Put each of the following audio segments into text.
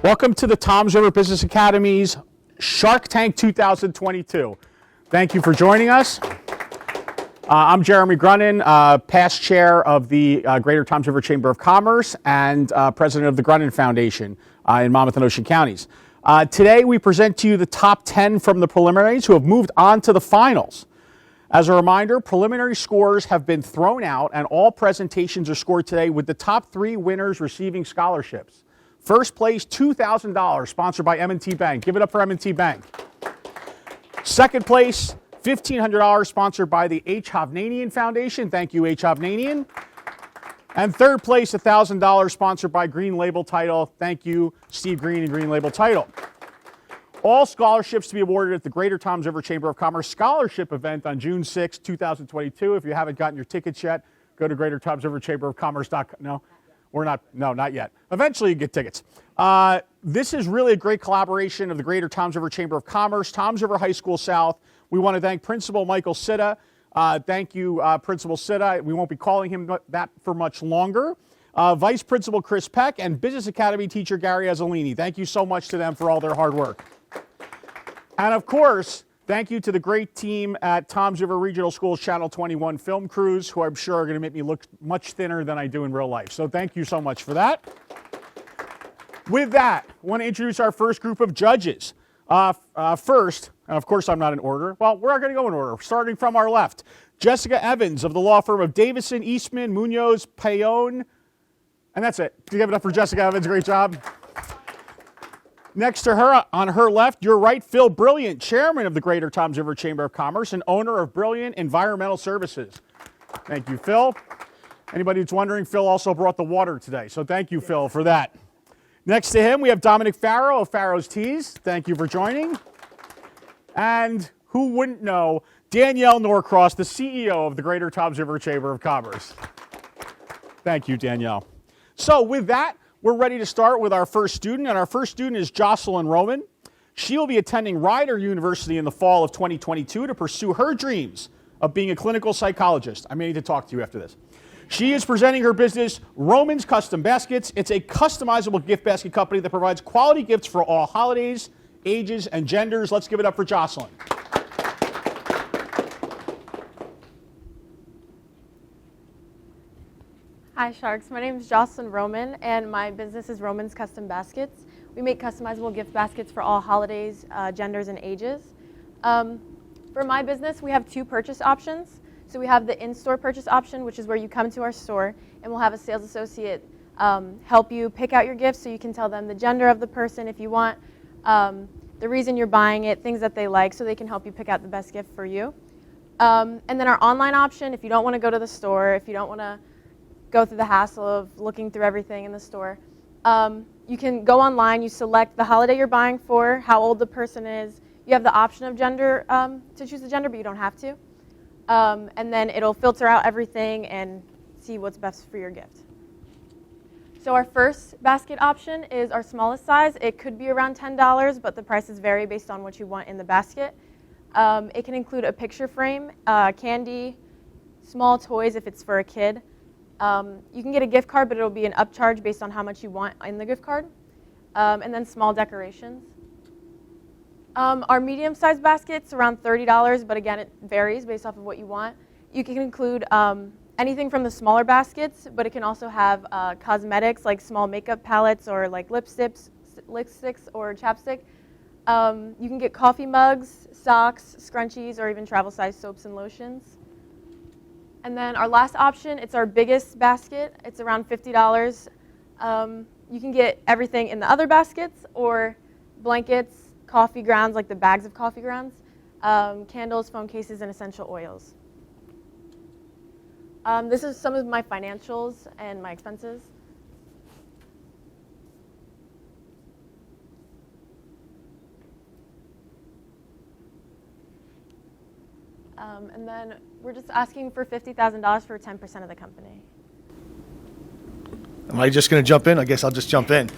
Welcome to the Toms River Business Academy's Shark Tank 2022. Thank you for joining us. I'm Jeremy Grunin, past chair of the Greater Toms River Chamber of Commerce and president of the Grunin Foundation in Monmouth and Ocean counties. Today we present to you the top 10 from the preliminaries who have moved on to the finals. As a reminder, preliminary scores have been thrown out and all presentations are scored today with the top 3 winners receiving scholarships. First place, $2,000, sponsored by M&T Bank. Give it up for M&T Bank. Second place, $1,500, sponsored by the H. Hovnanian Foundation. Thank you, H. Hovnanian. And third place, $1,000, sponsored by Green Label Title. Thank you, Steve Green and Green Label Title. All scholarships to be awarded at the Greater Toms River Chamber of Commerce Scholarship event on June 6, 2022. If you haven't gotten your tickets yet, go to greatertomsriverchamberofcommerce.com. No? We're not, no, not yet. Eventually you get tickets. This is really a great collaboration of the Greater Toms River Chamber of Commerce, Toms River High School South. We want to thank Principal Michael Sitta. Thank you, Principal Sitta. We won't be calling him that for much longer. Vice Principal Chris Peck and Business Academy teacher Gary Azzolini. Thank you so much to them for all their hard work. And of course, thank you to the great team at Toms River Regional Schools Channel 21 film crews, who I'm sure are going to make me look much thinner than I do in real life. So thank you so much for that. With that, I want to introduce our first group of judges. First, and of course I'm not in order. Well, we're not going to go in order. Starting from our left, Jessica Evans of the law firm of Davison, Eastman, Munoz, Payon. And that's it. Give it up for Jessica Evans. Great job. Next to her, on her left, your right, Phil Brilliant, chairman of the Greater Toms River Chamber of Commerce and owner of Brilliant Environmental Services. Thank you, Phil. Anybody who's wondering, Phil also brought the water today, so thank you, Phil, for that. Next to him, we have Dominic Farrow of Farrow's Teas. Thank you for joining. And who wouldn't know, Danielle Norcross, the CEO of the Greater Toms River Chamber of Commerce. Thank you, Danielle. So with that, we're ready to start with our first student, and our first student is Jocelyn Roman. She will be attending Rider University in the fall of 2022 to pursue her dreams of being a clinical psychologist. I may need to talk to you after this. She is presenting her business, Roman's Custom Baskets. It's a customizable gift basket company that provides quality gifts for all holidays, ages, and genders. Let's give it up for Jocelyn. Hi Sharks, my name is Jocelyn Roman and my business is Roman's Custom Baskets. We make customizable gift baskets for all holidays, genders, and ages. For my business, we have 2 purchase options. So we have the in-store purchase option, which is where you come to our store and we'll have a sales associate help you pick out your gifts so you can tell them the gender of the person if you want, the reason you're buying it, things that they like, so they can help you pick out the best gift for you. And then our online option, if you don't want to go to the store, if you don't want to go through the hassle of looking through everything in the store. You can go online, you select the holiday you're buying for, how old the person is. You have the option of gender, to choose the gender, but you don't have to. And then it'll filter out everything and see what's best for your gift. So our first basket option is our smallest size. It could be around $10, but the prices vary based on what you want in the basket. It can include a picture frame, candy, small toys if it's for a kid. You can get a gift card, but it'll be an upcharge based on how much you want in the gift card, and then small decorations. Our medium-sized basket's around $30, but again, it varies based off of what you want. You can include anything from the smaller baskets, but it can also have cosmetics like small makeup palettes or like lipsticks or chapstick. You can get coffee mugs, socks, scrunchies, or even travel-sized soaps and lotions. And then our last option, it's our biggest basket. It's around $50. You can get everything in the other baskets or blankets, coffee grounds, like the bags of coffee grounds, candles, phone cases, and essential oils. This is some of my financials and my expenses. And then we're just asking for $50,000 for 10% of the company. Am I just going to jump in? I guess I'll just jump in.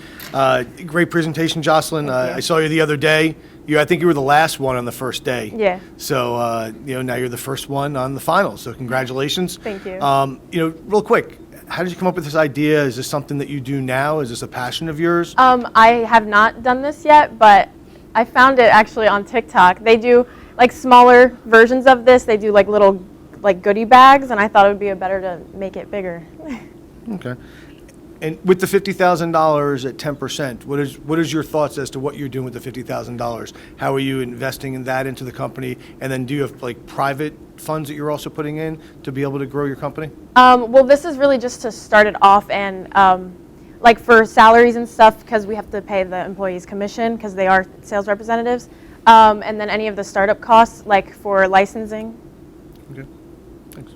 Great presentation, Jocelyn. I saw you the other day. I think you were the last one on the first day. Yeah. So, now you're the first one on the finals. So congratulations. Thank you. Real quick, how did you come up with this idea? Is this something that you do now? Is this a passion of yours? I have not done this yet, but I found it actually on TikTok. They do like smaller versions of this. They do like little like goodie bags, and I thought it would be better to make it bigger. Okay. And with the $50,000 at 10%, what is your thoughts as to what you're doing with the $50,000? How are you investing in that into the company? And then do you have like private funds that you're also putting in to be able to grow your company? Well, this is really just to start it off, and like for salaries and stuff, because we have to pay the employees commission because they are sales representatives, and then any of the startup costs, like for licensing. Okay. Thanks.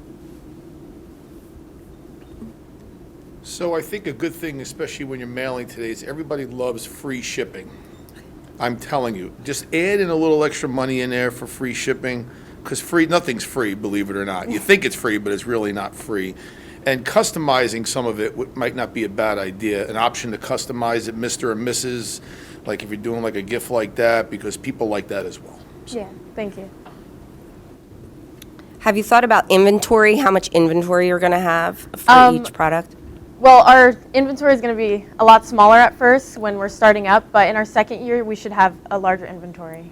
So I think a good thing, especially when you're mailing today, is everybody loves free shipping. I'm telling you, just add in a little extra money in there for free shipping, because nothing's free, believe it or not. You think it's free, but it's really not free. And customizing some of it might not be a bad idea. An option to customize it, Mr. and Mrs., like if you're doing like a gift like that, because people like that as well. Yeah, thank you. Have you thought about inventory, how much inventory you're going to have for each product? Well, our inventory is going to be a lot smaller at first when we're starting up, but in our second year, we should have a larger inventory.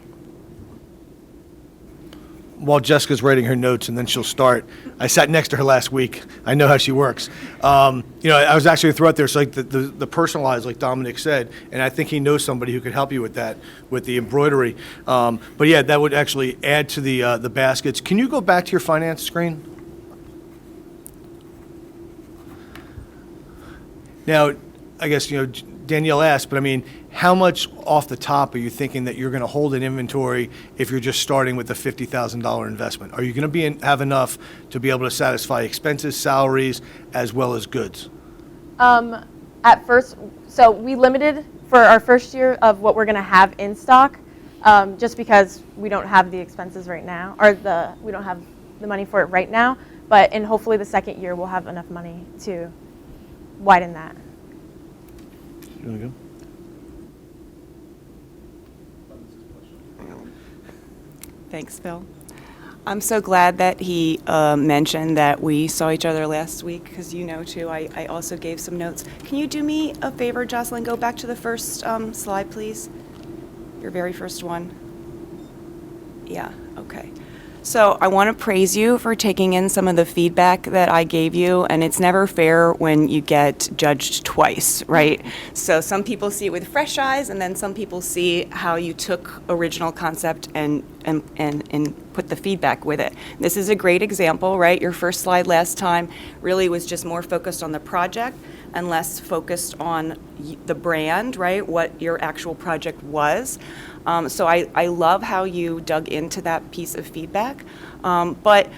While Jessica's writing her notes and then she'll start, I sat next to her last week. I know how she works. I was actually going to throw out there, so like the personalized, like Dominic said, and I think he knows somebody who could help you with that, with the embroidery. But yeah, that would actually add to the baskets. Can you go back to your finance screen? Now, I guess, Danielle asked, but I mean, how much off the top are you thinking that you're going to hold in inventory if you're just starting with a $50,000 investment? Are you going to have enough to be able to satisfy expenses, salaries, as well as goods? At first, so we limited for our first year of what we're going to have in stock, just because we don't have the expenses right now, or we don't have the money for it right now. But hopefully the second year we'll have enough money to widen that. You want to go? Thanks, Phil. I'm so glad that he mentioned that we saw each other last week, because too, I also gave some notes. Can you do me a favor, Jocelyn? Go back to the first slide, please. Your very first one. Yeah, okay. So I want to praise you for taking in some of the feedback that I gave you, and it's never fair when you get judged twice, right? So some people see it with fresh eyes, and then some people see how you took original concept and put the feedback with it. This is a great example, right? Your first slide last time really was just more focused on the project and less focused on the brand, right? What your actual project was. So I love how you dug into that piece of feedback, but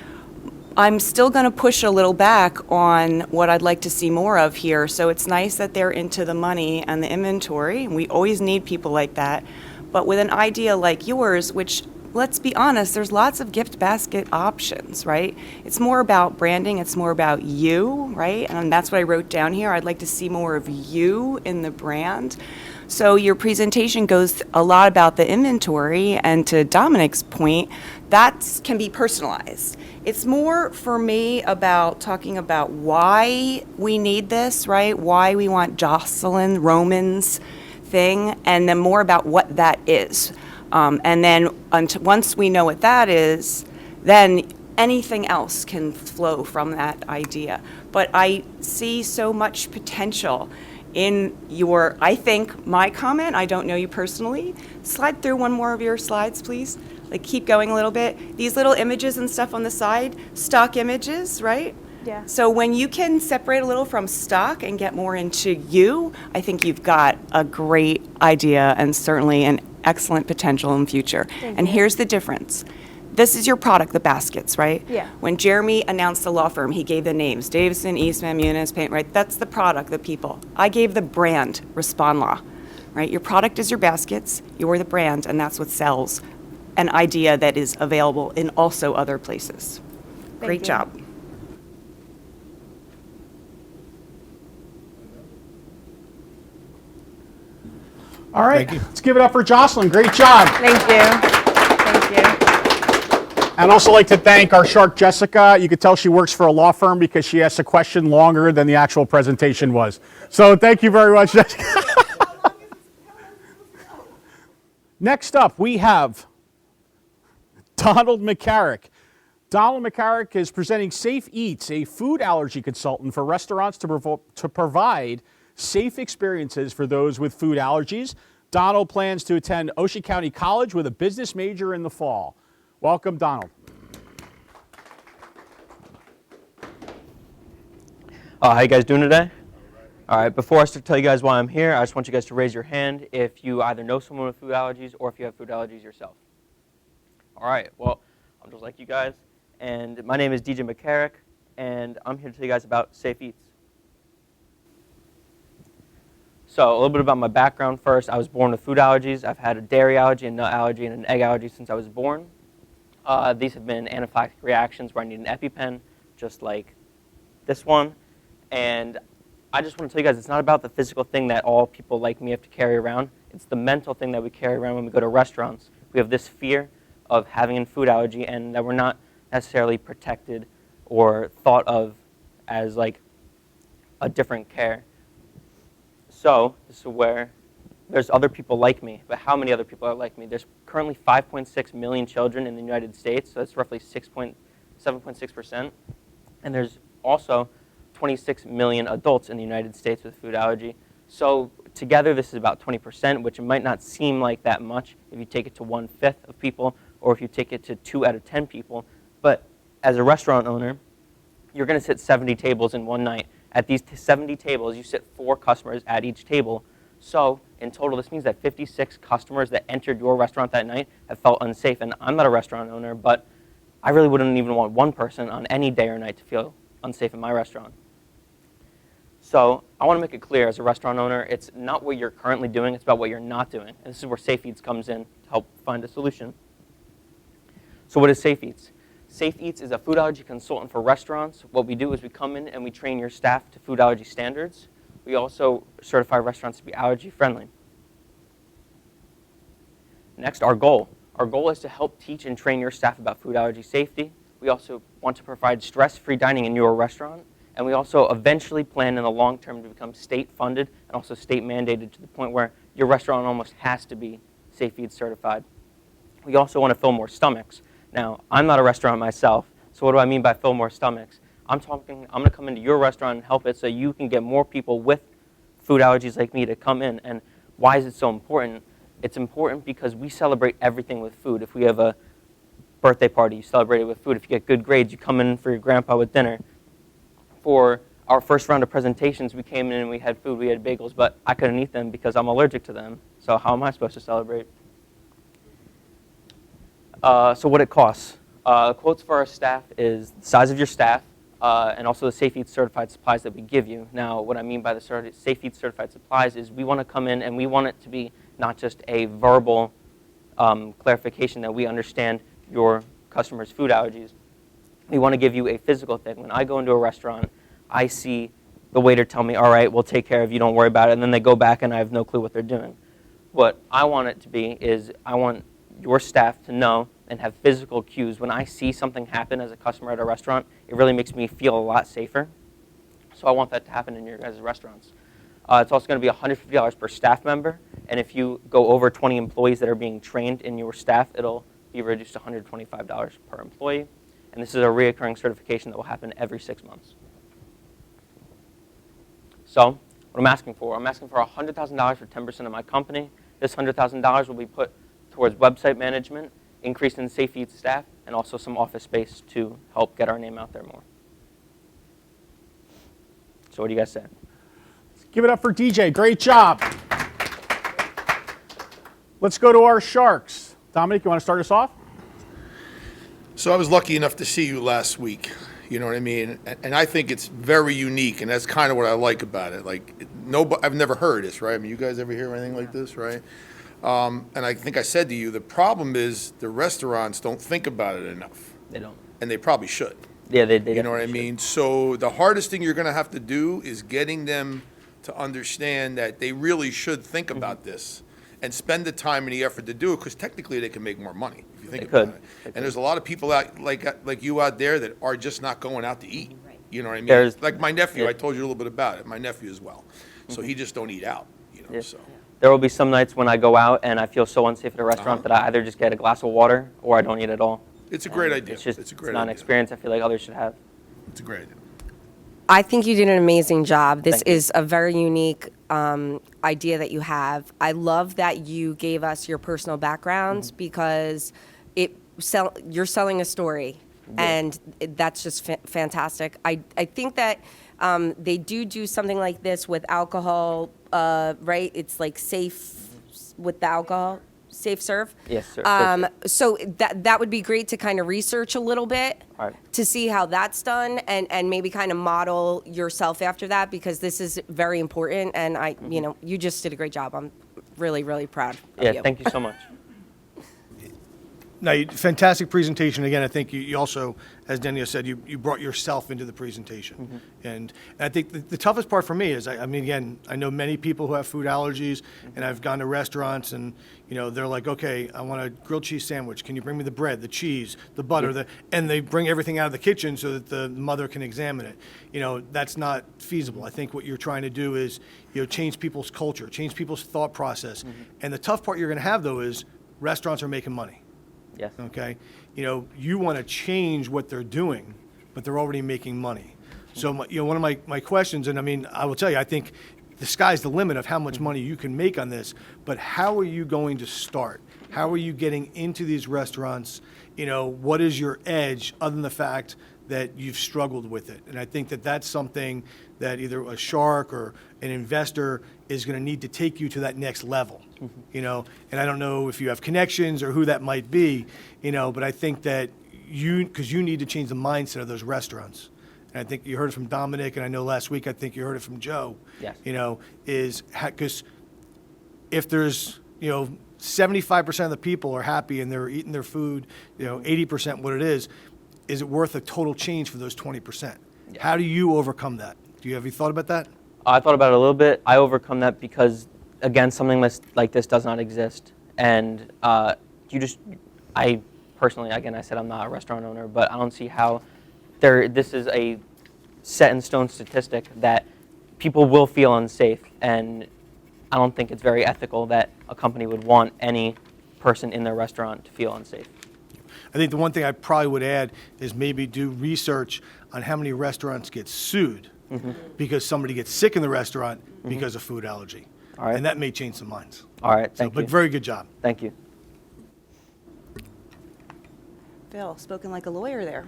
I'm still going to push a little back on what I'd like to see more of here. So it's nice that they're into the money and the inventory, and we always need people like that. But with an idea like yours, which, let's be honest, there's lots of gift basket options, right? It's more about branding, it's more about you, right? And that's what I wrote down here. I'd like to see more of you in the brand. So your presentation goes a lot about the inventory, and to Dominic's point, that can be personalized. It's more for me about talking about why we need this, right? Why we want Jocelyn Roman's thing, and then more about what that is. And then once we know what that is, then anything else can flow from that idea. But I see so much potential in I think, my comment. I don't know you personally. Slide through one more of your slides, please. Like, keep going a little bit. These little images and stuff on the side, stock images, right? Yeah. So when you can separate a little from stock and get more into you, I think you've got a great idea and certainly an excellent potential in future. Thank And you. here's the difference. This is your product, the baskets, right? Yeah. When Jeremy announced the law firm, he gave the names, Davison, Eastman, Munis, Paint, right? That's the product, the people. I gave the brand, Respond Law, right? Your product is your baskets, you're the brand, and that's what sells an idea that is available in also other places. Great you. job. All right, Thank you. let's give it up for Jocelyn. Great job. Thank you. Thank you. I'd also like to thank our shark, Jessica. You could tell she works for a law firm because she asked a question longer than the actual presentation was. So thank you very much, Jessica. Next up, we have Donald McCarrick. Donald McCarrick is presenting Safe Eats, a food allergy consultant for restaurants to provide safe experiences for those with food allergies. Donald plans to attend Ocean County College with a business major in the fall. Welcome, Donald. How you guys doing today? All right, before I start to tell you guys why I'm here, I just want you guys to raise your hand if you either know someone with food allergies or if you have food allergies yourself. All right, well, I'm just like you guys, and my name is DJ McCarrick, and I'm here to tell you guys about Safe Eats. So a little bit about my background first. I was born with food allergies. I've had a dairy allergy, a nut allergy, and an egg allergy since I was born. These have been anaphylactic reactions where I need an EpiPen, just like this one. And I just want to tell you guys, it's not about the physical thing that all people like me have to carry around. It's the mental thing that we carry around when we go to restaurants. We have this fear of having a food allergy and that we're not necessarily protected or thought of as like a different care. So this is where there's other people like me, but how many other people are like me? There's currently 5.6 million children in the United States, so that's roughly 7.6%. And there's also 26 million adults in the United States with food allergy. So together this is about 20%, which it might not seem like that much if you take it to 1/5 of people or if you take it to 2 out of 10 people. But as a restaurant owner, you're going to sit 70 tables in one night. At these 70 tables, you sit 4 customers at each table. So in total, this means that 56 customers that entered your restaurant that night have felt unsafe. And I'm not a restaurant owner, but I really wouldn't even want one person on any day or night to feel unsafe in my restaurant. So I want to make it clear as a restaurant owner, it's not what you're currently doing, it's about what you're not doing. And this is where Safe Eats comes in to help find a solution. So what is Safe Eats? Safe Eats is a food allergy consultant for restaurants. What we do is we come in and we train your staff to food allergy standards. We also certify restaurants to be allergy friendly. Next, our goal. Our goal is to help teach and train your staff about food allergy safety. We also want to provide stress-free dining in your restaurant. And we also eventually plan in the long term to become state funded and also state mandated to the point where your restaurant almost has to be Safe Eats certified. We also want to fill more stomachs. Now, I'm not a restaurant myself, so what do I mean by fill more stomachs? I'm going to come into your restaurant and help it so you can get more people with food allergies like me to come in. And why is it so important? It's important because we celebrate everything with food. If we have a birthday party, you celebrate it with food. If you get good grades, you come in for your grandpa with dinner. For our first round of presentations, we came in and we had food, we had bagels, but I couldn't eat them because I'm allergic to them. So how am I supposed to celebrate? So what it costs. Quotes for our staff is the size of your staff and also the Safe Eats certified supplies that we give you. Now, what I mean by the Safe Eats certified supplies is we want to come in and we want it to be not just a verbal clarification that we understand your customers' food allergies. We want to give you a physical thing. When I go into a restaurant, I see the waiter tell me, all right, we'll take care of you, don't worry about it, and then they go back and I have no clue what they're doing. What I want it to be is I want your staff to know and have physical cues. When I see something happen as a customer at a restaurant, it really makes me feel a lot safer. So I want that to happen in your guys' restaurants. It's also going to be $150 per staff member, and if you go over 20 employees that are being trained in your staff, it'll be reduced to $125 per employee. And this is a reoccurring certification that will happen every 6 months. So what I'm asking for $100,000 for 10% of my company. This $100,000 will be put towards website management, increase in Safe Eats staff, and also some office space to help get our name out there more. So what do you guys say? Give it up for DJ. Great job. Let's go to our sharks. Dominic, you want to start us off? So I was lucky enough to see you last week, you know what I mean? And I think it's very unique, and that's kind of what I like about it. Like, I've never heard this, right? I mean, you guys ever hear anything like this, right? And I think I said to you, the problem is the restaurants don't think about it enough. They don't. And they probably should. Yeah, they You know what I mean? So the hardest thing you're going to have to do is getting them to understand that they really should think about this. and spend the time and the effort to do it, because technically they can make more money, if you think They about could. it. They And there's a lot of people out, like you out there, that are just not going out to eat. You know what I mean? There's- Like my nephew, yeah. I told you a little bit about it, my nephew as well. So he just don't eat out, Yeah. so. There will be some nights when I go out and I feel so unsafe at a restaurant that I either just get a glass of water or I don't eat at all. It's a great idea. It's just It's a great not an idea. experience I feel like others should have. It's a great idea. I think you did an amazing job. This Thank you. is a very unique idea that you have. I love that you gave us your personal backgrounds because you're selling a story, and that's just fantastic. I think that they do something like this with alcohol, right? It's like safe with the alcohol. Safe serve? Yes, sir. So that would be great to kind of research a little bit All right. to see how that's done and maybe kind of model yourself after that, because this is very important, and you just did a great job. I'm really, really proud of Yeah, you. thank you so much. No, fantastic presentation. Again, I think you also, as Danielle said, you brought yourself into the presentation. And I think the toughest part for me is, I mean, again, I know many people who have food allergies, and I've gone to restaurants and, they're like, okay, I want a grilled cheese sandwich. Can you bring me the bread, the cheese, the butter, and they bring everything out of the kitchen so that the mother can examine it. That's not feasible. I think what you're trying to do is, change people's culture, change people's thought process. And the tough part you're going to have, though, is restaurants are making money. Yes. Okay, you want to change what they're doing, but they're already making money. So, one of my questions, and I mean, I will tell you, I think the sky's the limit of how much money you can make on this, but how are you going to start? How are you getting into these restaurants? What is your edge other than the fact that you've struggled with it? And I think that that's something that either a shark or an investor is going to need to take you to that next level. And I don't know if you have connections or who that might be, but I think that because you need to change the mindset of those restaurants. And I think you heard it from Dominic, and I know last week I think you heard it from Joe. Yes. Is because if there's 75% of the people are happy and they're eating their food, 80% what it is it worth a total change for those 20%? Yeah. How do you overcome that? Have you thought about that? I thought about it a little bit. I overcome that because, again, something like this does not exist. And I personally, again, I said I'm not a restaurant owner, but I don't see how this is a set in stone statistic that people will feel unsafe. And I don't think it's very ethical that a company would want any person in their restaurant to feel unsafe. I think the one thing I probably would add is maybe do research on how many restaurants get sued because somebody gets sick in the restaurant because of food allergy. All right. And that may change some minds. All right, thank you. But very good job. Thank you. Phil, spoken like a lawyer there.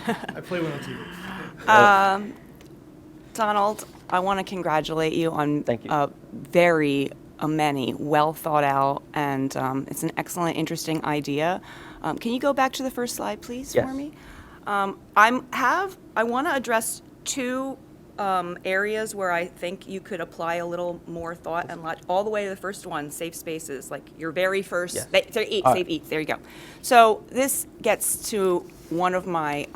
I play one on TV. Donald, I want to congratulate you on Thank you. very many well thought out, and it's an excellent, interesting idea. Can you go back to the first slide, please, Yes. for me? I want to address two areas where I think you could apply a little more thought and all the way to the first one, safe spaces, like your very first, Yes. safe All right. eats, there you go. So this gets to one of my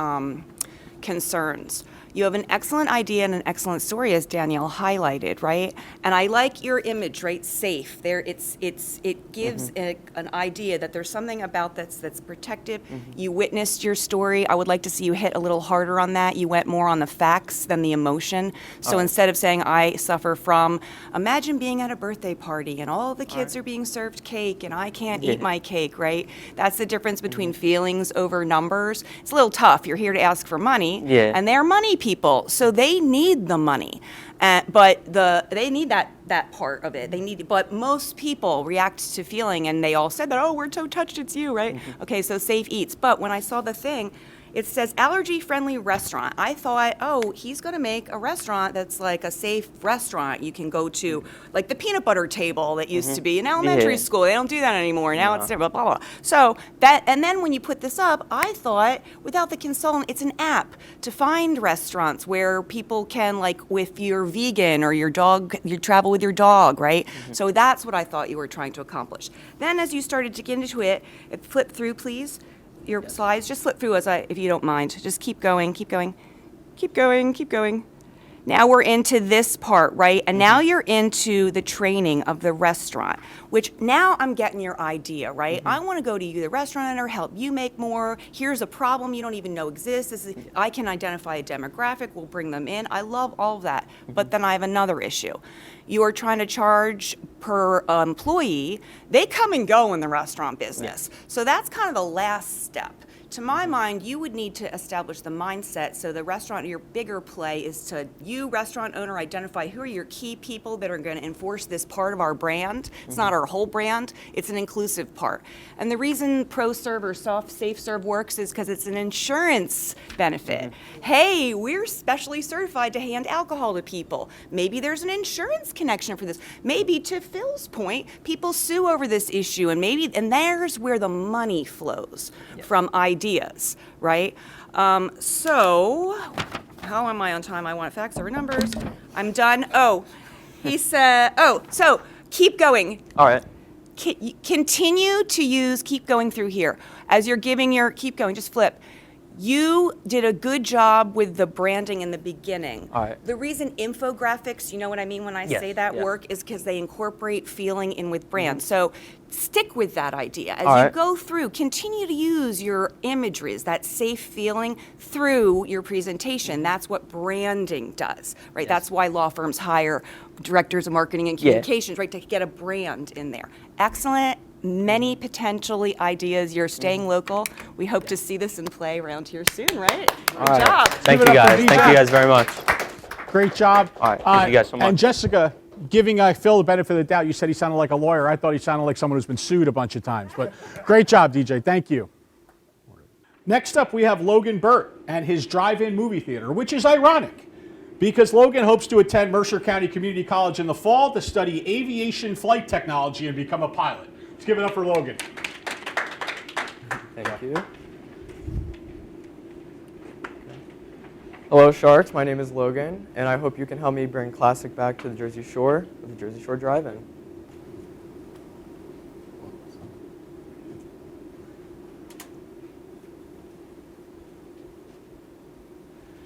concerns. You have an excellent idea and an excellent story, as Danielle highlighted, right? And I like your image, right? Safe. There, it gives an idea that there's something about that's protective. You witnessed your story. I would like to see you hit a little harder on that. You went more on the facts than the emotion. So instead of saying I suffer from, imagine being at a birthday party and all the kids are being served cake and I can't eat my cake, right? That's the difference between feelings over numbers. It's a little tough. You're here to ask for money, and they're money people, so they need the money, but they need that part of it. They need, but most people react to feeling, and they all said that. Oh, we're so touched, it's you, right? Okay, so safe eats. But when I saw the thing, it says allergy-friendly restaurant. I thought, oh, he's going to make a restaurant that's like a safe restaurant you can go to, like the peanut butter table that used to be in elementary school. They don't do that anymore. Now it's blah, blah, blah. So that, and then when you put this up, I thought, without the consultant, it's an app to find restaurants where people can, like, if you're vegan or your dog, you travel with your dog, right? So that's what I thought you were trying to accomplish. Then as you started to get into it, flip through, please. Your slides, just flip through if you don't mind. Just keep going, keep going, keep going, keep going. Now we're into this part, right? And now you're into the training of the restaurant, which now I'm getting your idea, right? I want to go to you, the restaurant owner, help you make more. Here's a problem you don't even know exists. I can identify a demographic. We'll bring them in. I love all of that. But then I have another issue. You are trying to charge per employee. They come and go in the restaurant business. So that's kind of the last step. To my mind, you would need to establish the mindset. So the restaurant, your bigger play is to, you restaurant owner, identify who are your key people that are going to enforce this part of our brand. It's not our whole brand. It's an inclusive part. And the reason ProServe or Safe Serve works is because it's an insurance benefit. Hey, we're specially certified to hand alcohol to people. Maybe there's an insurance connection for this. Maybe, to Phil's point, people sue over this issue, and there's where the money flows from ideas, right? So, how am I on time? I want facts over numbers. I'm done. Oh, he said, so keep going. All right. Continue to use, keep going through here. As you're giving keep going, just flip. You did a good job with the branding in the beginning. All right. The reason infographics, you know what I mean when I Yes, say that, yeah. work is because they incorporate feeling in with brand. So stick with that idea. As All you right. go through, continue to use your imageries, that safe feeling through your presentation. That's what branding does, right? Yes. That's why law firms hire directors of marketing and Yeah. communications, right, to get a brand in there. Excellent. Many potentially ideas. You're staying local. We hope to see this in play around here soon, right? Good All right. job. Thank Give you it up for guys. Thank DJ. you guys very much. Great job. All right, thank you guys so much. And Jessica, giving Phil the benefit of the doubt, you said he sounded like a lawyer. I thought he sounded like someone who's been sued a bunch of times. But great job, DJ. Thank you. Next up, we have Logan Burt and his drive-in movie theater, which is ironic because Logan hopes to attend Mercer County Community College in the fall to study aviation flight technology and become a pilot. Let's give it up for Logan. Thank you. Hello, Sharks. My name is Logan, and I hope you can help me bring classic back to the Jersey Shore with the Jersey Shore Drive-In.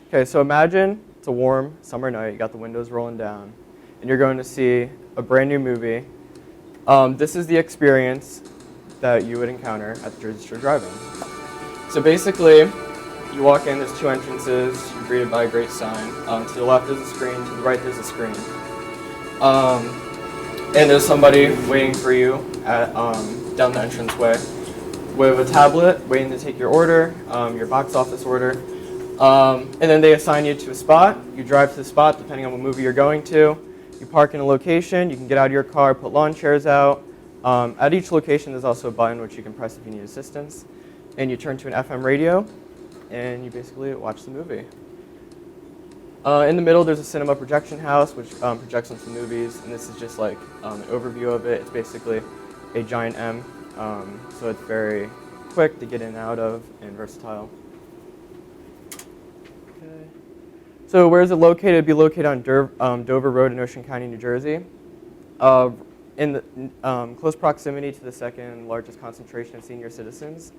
Okay, so imagine it's a warm summer night. You got the windows rolling down, and you're going to see a brand new movie. This is the experience that you would encounter at the Jersey Shore Drive-In. So basically, you walk in, there's two entrances, you're greeted by a great sign. To the left there's a screen, to the right there's a screen. And there's somebody waiting for you at, down the entranceway with a tablet, waiting to take your order, your box office order. And then they assign you to a spot. You drive to the spot depending on what movie you're going to. You park in a location, you can get out of your car, put lawn chairs out. At each location there's also a button which you can press if you need assistance. And you turn to an FM radio, and you basically watch the movie. In the middle there's a cinema projection house which projects on some movies, and this is just like an overview of it. It's basically a giant M, so it's very quick to get in and out of and versatile. Okay. So where is it located? It'd be located on Dover Road in Ocean County, New Jersey. In the, close proximity to the second largest concentration of senior citizens,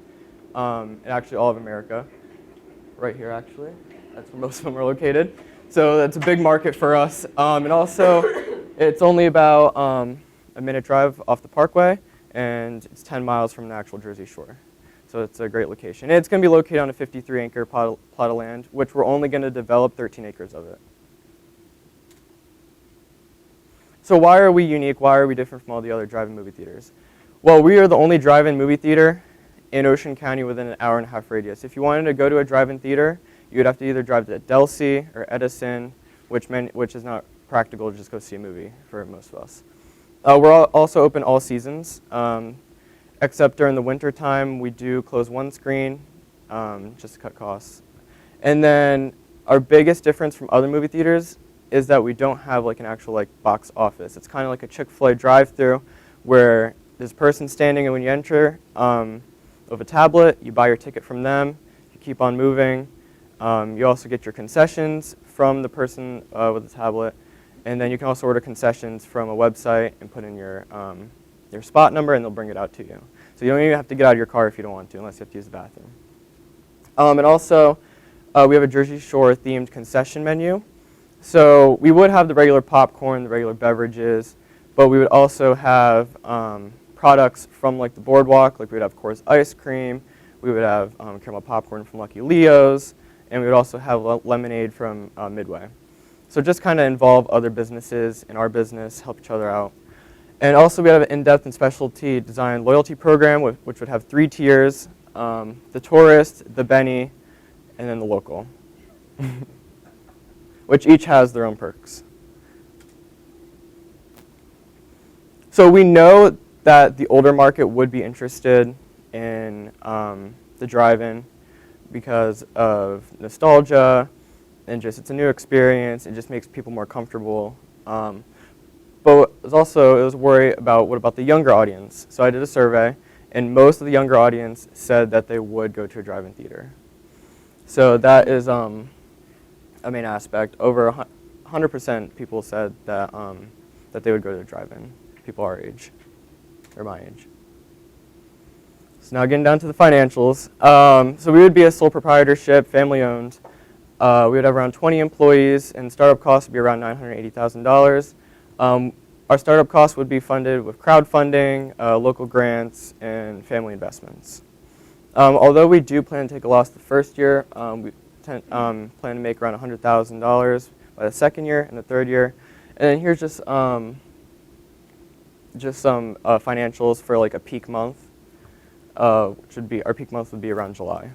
and actually all of America. Right here, actually. That's where most of them are located. So that's a big market for us. And also, it's only about a minute drive off the Parkway, and it's 10 miles from the actual Jersey Shore. So it's a great location. And it's going to be located on a 53-acre plot of land, which we're only going to develop 13 acres of it. So why are we unique? Why are we different from all the other drive-in movie theaters? Well, we are the only drive-in movie theater in Ocean County within an hour-and-a-half radius. If you wanted to go to a drive-in theater, you would have to either drive to Delsea or Edison, which is not practical to just go see a movie for most of us. We're also open all seasons, except during the winter time. We do close one screen just to cut costs. And then our biggest difference from other movie theaters is that we don't have like an actual like box office. It's kind of like a Chick-fil-A drive-through where there's a person standing, and when you enter with a tablet, you buy your ticket from them, you keep on moving. You also get your concessions from the person with the tablet, and then you can also order concessions from a website and put in your spot number, and they'll bring it out to you. So you don't even have to get out of your car if you don't want to, unless you have to use the bathroom. And also, we have a Jersey Shore themed concession menu. So we would have the regular popcorn, the regular beverages, but we would also have products from like the boardwalk, like we would have, of course, ice cream. We would have caramel popcorn from Lucky Leo's, and we would also have lemonade from Midway. So just kind of involve other businesses in our business, help each other out. And also we have an in-depth and specialty design loyalty program, which would have 3 tiers, the tourist, the Benny, and then the local, which each has their own perks. So we know that the older market would be interested in the drive-in because of nostalgia and just it's a new experience. It just makes people more comfortable. But it was worry about what about the younger audience. So I did a survey, and most of the younger audience said that they would go to a drive-in theater. So that is a main aspect. Over 100% people said that that they would go to a drive-in. People our age, or my age. So now getting down to the financials. So we would be a sole proprietorship, family-owned. We would have around 20 employees, and startup costs would be around $980,000. Our startup costs would be funded with crowdfunding, local grants, and family investments. Although we do plan to take a loss the first year, we plan to make around $100,000 by the second year and the third year. And then here's just some financials for like a peak month, which would be, our peak month would be around July.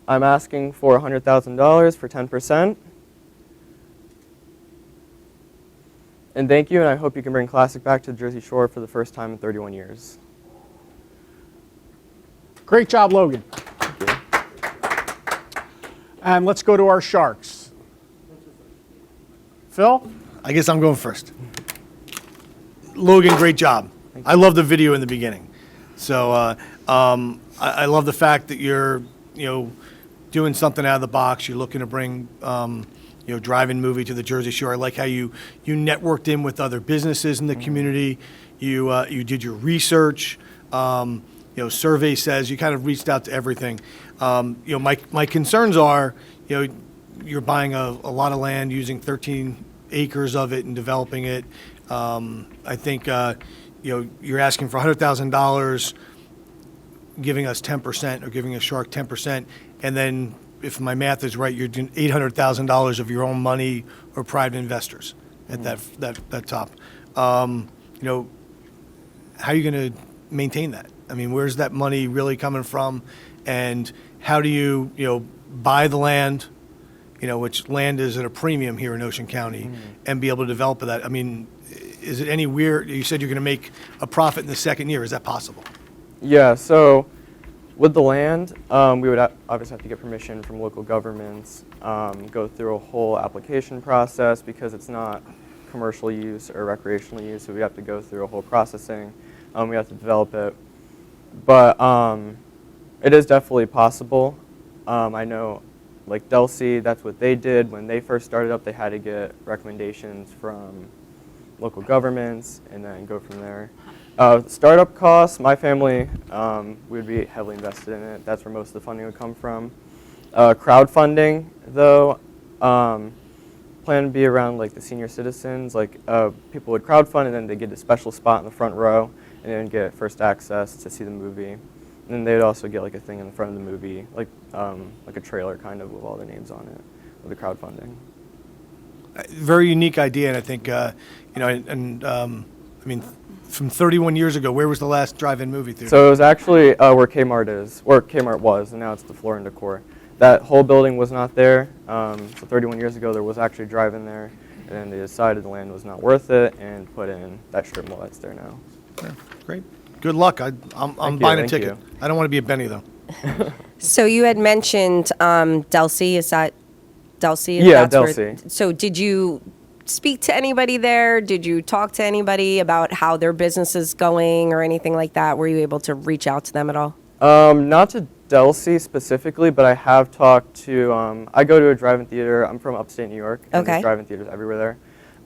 I'm asking for $100,000 for 10%. And thank you, and I hope you can bring Classic back to the Jersey Shore for the first time in 31 years. Great job, Logan. And let's go to our Sharks. Phil? I guess I'm going first. Logan, great job. I love the video in the beginning. So I love the fact that you're, doing something out of the box. You're looking to bring, drive-in movie to the Jersey Shore. I like how you networked in with other businesses in the community. You did your research. Survey says you kind of reached out to everything. My concerns are, you're buying a lot of land, using 13 acres of it and developing it. I think, you're asking for $100,000, giving us 10% or giving a Shark 10%, and then if my math is right, you're doing $800,000 of your own money or private investors at that top. How are you going to maintain that? I mean, where's that money really coming from, and how do you buy the land, which land is at a premium here in Ocean County, and be able to develop that? I mean, is it any weird? You said you're going to make a profit in the second year. Is that possible? Yeah, so with the land, we would obviously have to get permission from local governments, go through a whole application process because it's not commercial use or recreational use, so we have to go through a whole processing. We have to develop it. But it is definitely possible. I know, like Delsey, that's what they did when they first started up. They had to get recommendations from local governments and then go from there. Startup costs, my family would be heavily invested in it. That's where most of the funding would come from. Crowdfunding, though, plan to be around like the senior citizens. Like people would crowdfund and then they get a special spot in the front row and then get first access to see the movie. And then they'd also get like a thing in the front of the movie, like a trailer kind of with all their names on it, with the crowdfunding. Very unique idea, and I think, from 31 years ago, where was the last drive-in movie theater? So it was actually where Kmart was, and now it's the Floor and Decor. That whole building was not there. So 31 years ago, there was actually a drive-in there, and then they decided the land was not worth it and put in that strip mall that's there now. Yeah, great. Good luck. I'm buying a ticket. You. I don't want to be a Benny, though. So you had mentioned Delsey. Is that Delsey? Yeah, Delsey. So did you speak to anybody there? Did you talk to anybody about how their business is going or anything like that? Were you able to reach out to them at all? Not to Delsey specifically, but I have talked to, I go to a drive-in theater. I'm from upstate New York. And Okay. There's drive-in theaters everywhere there.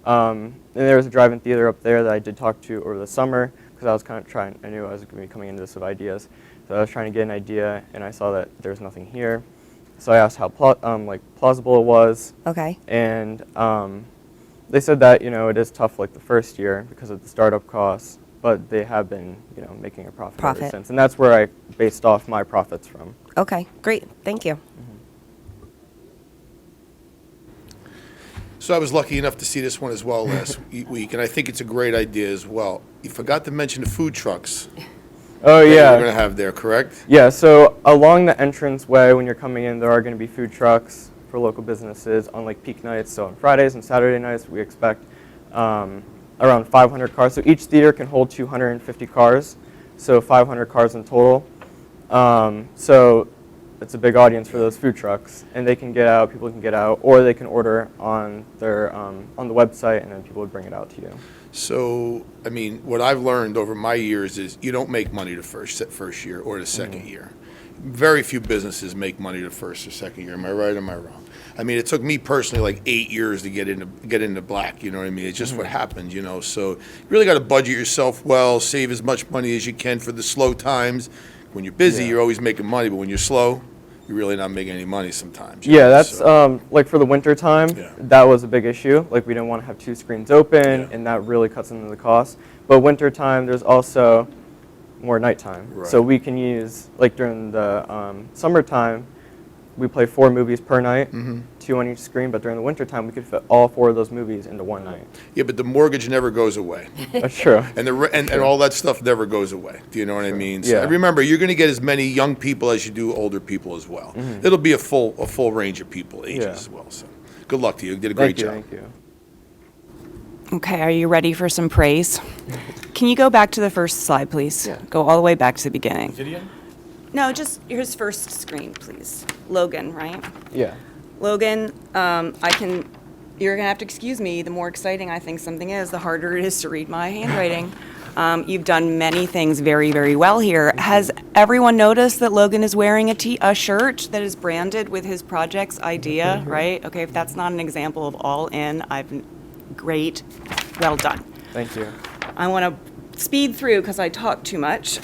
And there was a drive-in theater up there that I did talk to over the summer because I was kind of I knew I was going to be coming into this with ideas. So I was trying to get an idea, and I saw that there was nothing here. So I asked how plausible it was, Okay. and they said that it is tough like the first year because of the startup costs, but they have been making a profit ever Profit. since, and that's where I based off my profits from. Okay, great. Thank you. So I was lucky enough to see this one as well last week, and I think it's a great idea as well. You forgot to mention the food trucks Oh that yeah. you're going to have there, correct? Yeah, so along the entrance way when you're coming in, there are going to be food trucks for local businesses on like peak nights. So on Fridays and Saturday nights, we expect around 500 cars. So each theater can hold 250 cars, so 500 cars in total. So it's a big audience for those food trucks, and they can get out, people can get out, or they can order on their on the website, and then people would bring it out to you. So, I mean, what I've learned over my years is you don't make money the first year or the second year. Very few businesses make money the first or second year. Am I right or am I wrong? I mean, it took me personally like 8 years to get into black. You know what I mean? It's just what happened. So you really got to budget yourself well, save as much money as you can for the slow times. When you're busy, you're always making money, but when you're slow, you're really not making any money sometimes. Yeah, that's like for the winter time, Yeah. that was a big issue. Like we didn't want to have two screens open, and that really cuts into the cost. But winter time, there's also more nighttime. Right. So we can use, like during the summertime, we play 4 movies per night, 2 on each screen, but during the winter time, we could fit all 4 of those movies into one night. Yeah, but the mortgage never goes away. That's true. And and all that stuff never goes away. Do you know what I mean? So Yeah. remember, you're going to get as many young people as you do older people as well. It'll be a full range of people, ages Yeah. as well. So good luck to you. You did a great job. Thank you. Okay, are you ready for some praise? Can you go back to the first slide, please? Yeah. Go all the way back to the beginning. Video? No, just here's first screen, please. Logan, right? Yeah. Logan, you're gonna have to excuse me, the more exciting I think something is, the harder it is to read my handwriting. You've done many things very, very well here. Has everyone noticed that Logan is wearing a shirt that is branded with his project's idea, right? Okay, if that's not an example of all in, great, well done. Thank you. I wanna speed through because I talk too much.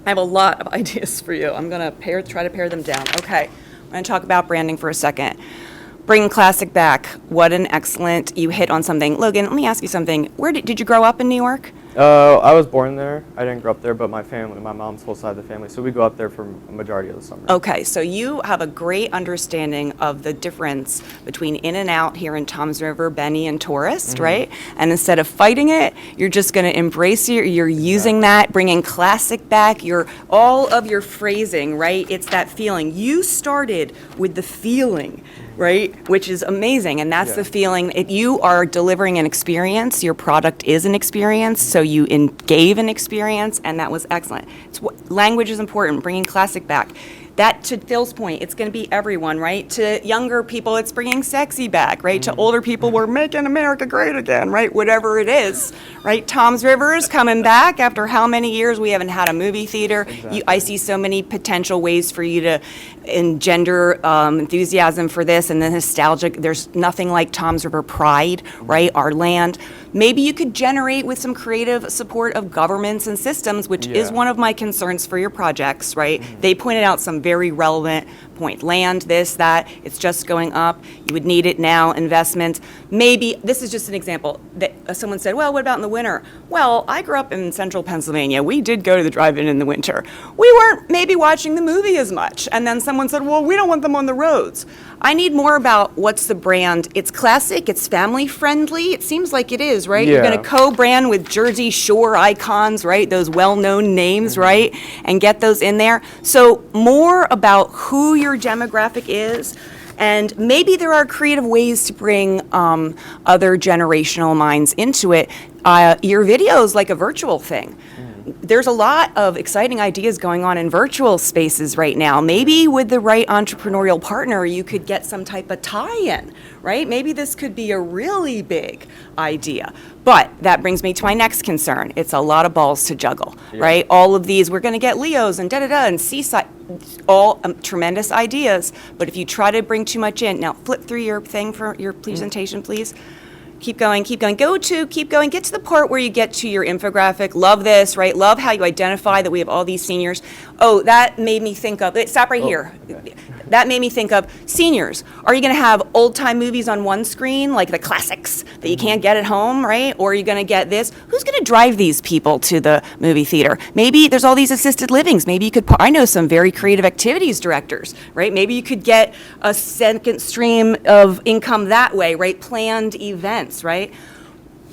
I have a lot of ideas for you. I'm gonna try to pare them down. Okay, I'm gonna talk about branding for a second. Bring classic back. What an excellent, you hit on something. Logan, let me ask you something. Where did you grow up in New York? I was born there. I didn't grow up there, but my family, my mom's whole side of the family, so we go up there for a majority of the summer. Okay, so you have a great understanding of the difference between In-N-Out here in Toms River, Benny, and Tourist, right? And instead of fighting it, you're just going to embrace it. You're using that, bringing classic back. All of your phrasing, right? It's that feeling. You started with the feeling, right? Which is amazing, and that's the feeling. You are delivering an experience. Your product is an experience, so you gave an experience, and that was excellent. Language is important, bringing classic back. That, to Phil's point, it's going to be everyone, right? To younger people, it's bringing sexy back, right? To older people, we're making America great again, right? Whatever it is, right? Toms River is coming back after how many years we haven't had a movie theater. Exactly. I see so many potential ways for you to engender enthusiasm for this and the nostalgic. There's nothing like Toms River pride, right? Our land. Maybe you could generate with some creative support of governments and systems, which is one of my concerns for your projects, right? They pointed out some very relevant point. Land, this, that, it's just going up. You would need it now, investments. Maybe, this is just an example, that someone said, well, what about in the winter? Well, I grew up in central Pennsylvania. We did go to the drive-in in the winter. We weren't maybe watching the movie as much. And then someone said, well, we don't want them on the roads. I need more about what's the brand. It's classic, it's family-friendly. It seems like it is, right? You're going to co-brand with Jersey Shore icons, right? Those well-known names, right? And get those in there. So more about who your demographic is, and maybe there are creative ways to bring other generational minds into it. Your video is like a virtual thing. There's a lot of exciting ideas going on in virtual spaces right now. Maybe with the right entrepreneurial partner, you could get some type of tie-in, right? Maybe this could be a really big idea. But that brings me to my next concern. It's a lot of balls to juggle, right? All of these, we're going to get Leos and da-da-da and Seaside, all tremendous ideas. But if you try to bring too much in, now flip through your thing for your presentation, please. Keep going, keep going. Keep going. Get to the part where you get to your infographic. Love this, right? Love how you identify that we have all these seniors. Oh, that made me think of it. Stop right here. Okay. That made me think of seniors. Are you going to have old-time movies on one screen, like the classics that you can't get at home, right? Or are you going to get this? Who's going to drive these people to the movie theater? Maybe there's all these assisted livings. Maybe you could, I know some very creative activities directors, right? Maybe you could get a second stream of income that way, right? Planned events, right?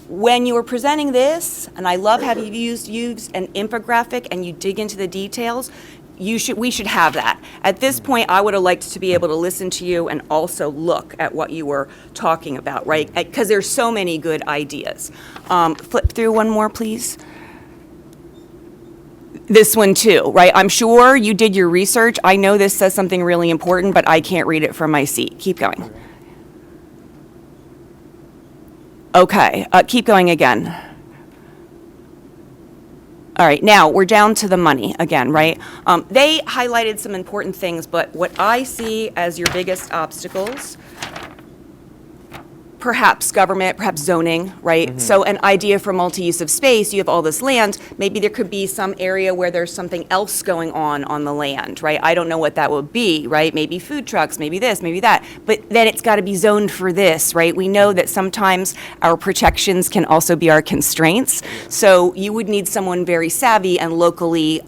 When you were presenting this, and I love how you used an infographic and you dig into the details, we should have that. At this point, I would have liked to be able to listen to you and also look at what you were talking about, right? Because there's so many good ideas. Flip through one more, please. This one too, right? I'm sure you did your research. I know this says something really important, but I can't read it from my seat. Keep going. Okay, keep going again. All right, now we're down to the money again, right? They highlighted some important things, but what I see as your biggest obstacles, perhaps government, perhaps zoning, right? So an idea for multi-use of space, you have all this land, maybe there could be some area where there's something else going on the land, right? I don't know what that would be, right? Maybe food trucks, maybe this, maybe that, but then it's got to be zoned for this, right? We know that sometimes our protections can also be our constraints, so you would need someone very savvy and locally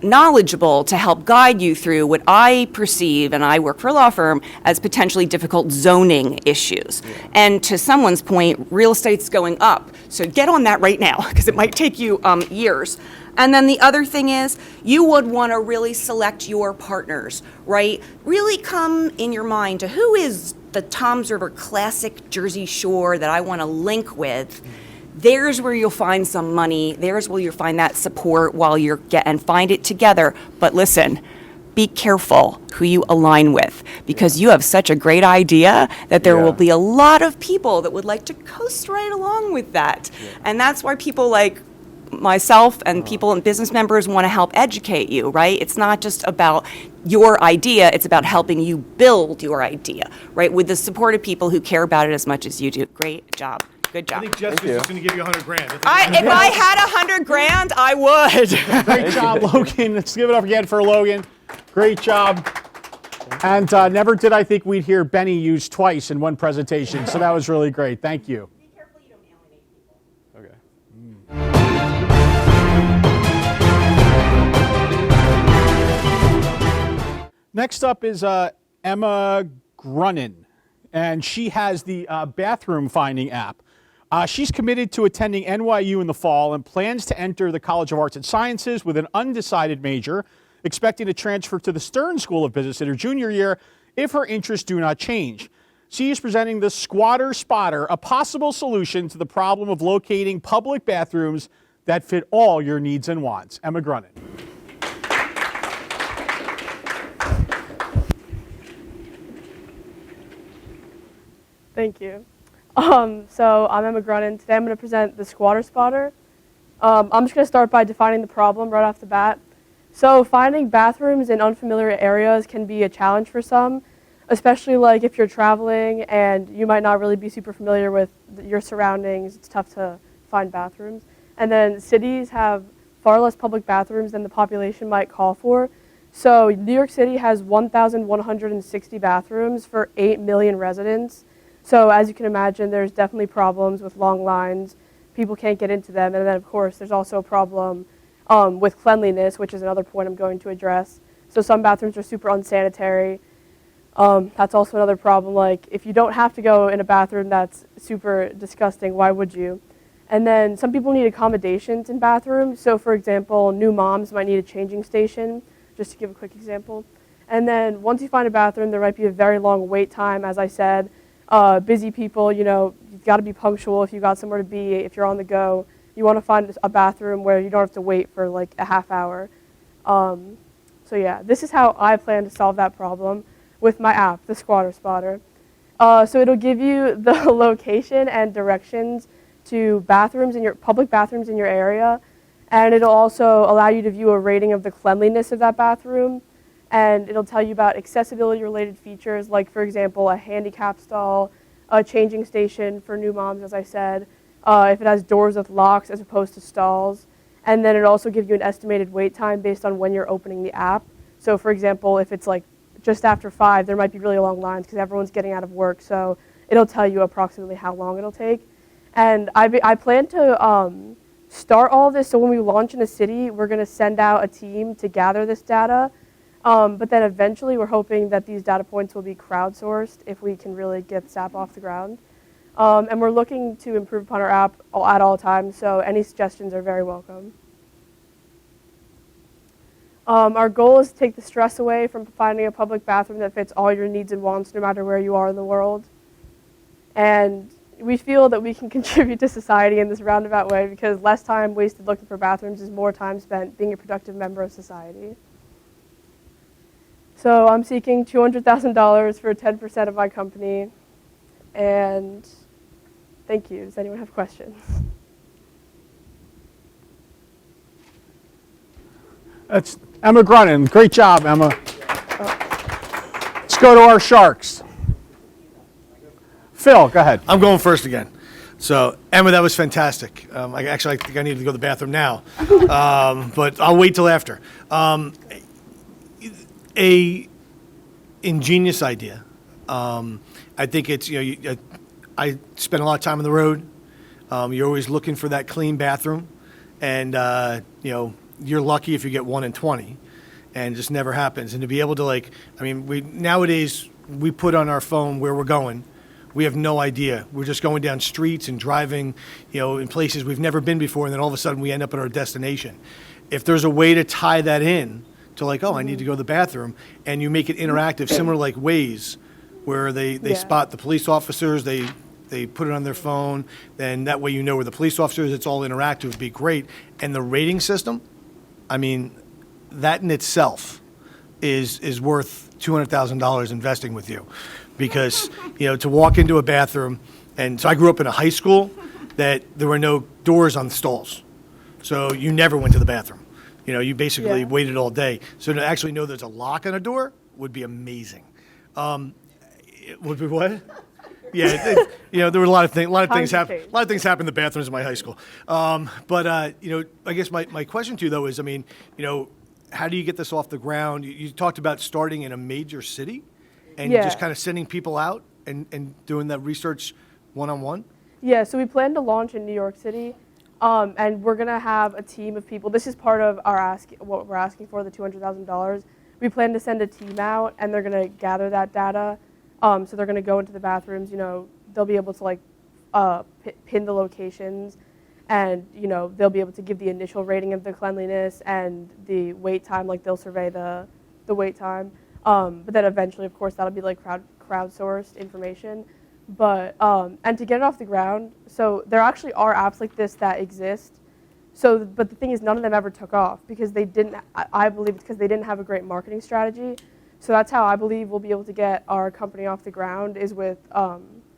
knowledgeable to help guide you through what I perceive, and I work for a law firm, as potentially difficult zoning issues. And to someone's point, real estate's going up. So get on that right now, because it might take you years. And then the other thing is, you would want to really select your partners, right? Really come in your mind to who is the Toms River classic Jersey Shore that I want to link with. There's where you'll find some money. There's where you'll find that support while you're and find it together. But listen, be careful who you align with, because you have such a great idea that there will be a lot of people that would like to coast right along with that. And that's why people like myself and people and business members want to help educate you, right? It's not just about your idea, it's about helping you build your idea, right? With the support of people who care about it as much as you do. Great job. Good job. I think Jessica's just going to give you $100 grand. If I had $100 grand, I would. Great job, Logan. Let's give it up again for Logan. Great job. And never did I think we'd hear Benny used twice in one presentation, so that was really great. Thank you. Be careful you don't alienate people. Okay. Next up is Emma Grunin, and she has the bathroom finding app. She's committed to attending NYU in the fall and plans to enter the College of Arts and Sciences with an undecided major, expecting to transfer to the Stern School of Business in her junior year if her interests do not change. She is presenting the Squatter Spotter, a possible solution to the problem of locating public bathrooms that fit all your needs and wants. Emma Grunin. Thank you. So I'm Emma Grunin. Today I'm going to present the Squatter Spotter. I'm just going to start by defining the problem right off the bat. So finding bathrooms in unfamiliar areas can be a challenge for some, especially like if you're traveling and you might not really be super familiar with your surroundings. It's tough to find bathrooms. And then cities have far less public bathrooms than the population might call for. So New York City has 1,160 bathrooms for 8 million residents. So as you can imagine, there's definitely problems with long lines. People can't get into them. And then, of course, there's also a problem with cleanliness, which is another point I'm going to address. So some bathrooms are super unsanitary. That's also another problem. Like, if you don't have to go in a bathroom that's super disgusting, why would you? And then some people need accommodations in bathrooms. So, for example, new moms might need a changing station, just to give a quick example. And then once you find a bathroom, there might be a very long wait time, as I said. Busy people, you know, you've got to be punctual if you got somewhere to be, if you're on the go. You want to find a bathroom where you don't have to wait for like a half hour. So yeah, this is how I plan to solve that problem with my app, the Squatter Spotter. So it'll give you the location and directions to bathrooms in your public bathrooms in your area, and it'll also allow you to view a rating of the cleanliness of that bathroom. And it'll tell you about accessibility-related features, like, for example, a handicap stall, a changing station for new moms, as I said, if it has doors with locks as opposed to stalls. And then it'll also give you an estimated wait time based on when you're opening the app. So, for example, if it's like just after 5, there might be really long lines because everyone's getting out of work. So it'll tell you approximately how long it'll take. And I plan to start all this. So when we launch in a city, we're going to send out a team to gather this data. But then eventually we're hoping that these data points will be crowdsourced if we can really get this app off the ground. And we're looking to improve upon our app at all times. So any suggestions are very welcome. Our goal is to take the stress away from finding a public bathroom that fits all your needs and wants no matter where you are in the world. And we feel that we can contribute to society in this roundabout way because less time wasted looking for bathrooms is more time spent being a productive member of society. So I'm seeking $200,000 for 10% of my company. And thank you. Does anyone have questions? That's Emma Grunin. Great job, Emma. Let's go to our sharks. Phil, go ahead. I'm going first again. So, Emma, that was think I need to go to the bathroom now, but I'll wait till after. A ingenious idea. I think it's, I spend a lot of time on the road. You're always looking for that clean bathroom, and you're lucky if you get 1 in 20, and it just never happens. And to be able to nowadays we put on our phone where we're going. We have no idea. We're just going down streets and driving, in places we've never been before, and then all of a sudden we end up at our destination. If there's a way to tie that in to I need to go to the bathroom, and you make it interactive, similar like Waze, where they spot the police officers, they put it on their phone, then that way you know where the police officer is. It's all interactive. Would be great. And the rating system, that in itself is worth $200,000 investing with you, because to walk into a bathroom, and so I grew up in a high school that there were no doors on the stalls, so you never went to the bathroom. You basically waited all day. So to actually know there's a lock on a door would be amazing. It would be what? Yeah, there were a lot of things happen. A lot of things happen in the bathrooms in my high school. But I guess my question to you though is, how do you get this off the ground? You talked about starting in a major city, and just kind of sending people out and doing that research one-on-one. Yeah, so we plan to launch in New York City, and we're gonna have a team of people. This is part of our what we're asking for, the $200,000. We plan to send a team out, and they're gonna gather that data. So they're gonna go into the bathrooms. They'll be able to pin the locations, and they'll be able to give the initial rating of the cleanliness and the wait time. They'll survey the wait time. But then eventually, of course, that'll be crowdsourced information. But and to get it off the ground, so there actually are apps like this that exist. So, but the thing is, none of them ever took off because they didn't. I believe it's because they didn't have a great marketing strategy. So that's how I believe we'll be able to get our company off the ground, is with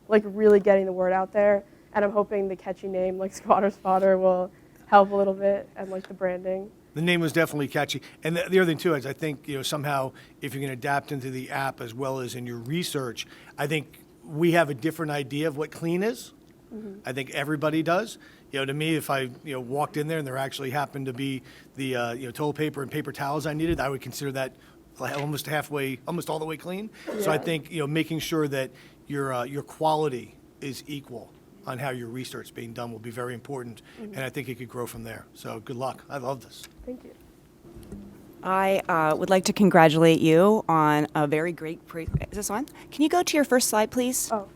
really getting the word out there. And I'm hoping the catchy name like Squatter Spotter will help a little bit, and the branding. The name was definitely catchy. And the other thing, too, is I think, somehow if you can adapt into the app as well as in your research, I think we have a different idea of what clean is. Mm-hmm. I think everybody does. To me, if I, walked in there and there actually happened to be the, toilet paper and paper towels I needed, I would consider that almost all the way clean. Yeah. So I think, making sure that your quality is equal on how your research is being done will be very important, and I think it could grow from there. So good luck. I love this. Thank you. I would like to congratulate you on a very great is this on? Can you go to your first slide, please? Oh.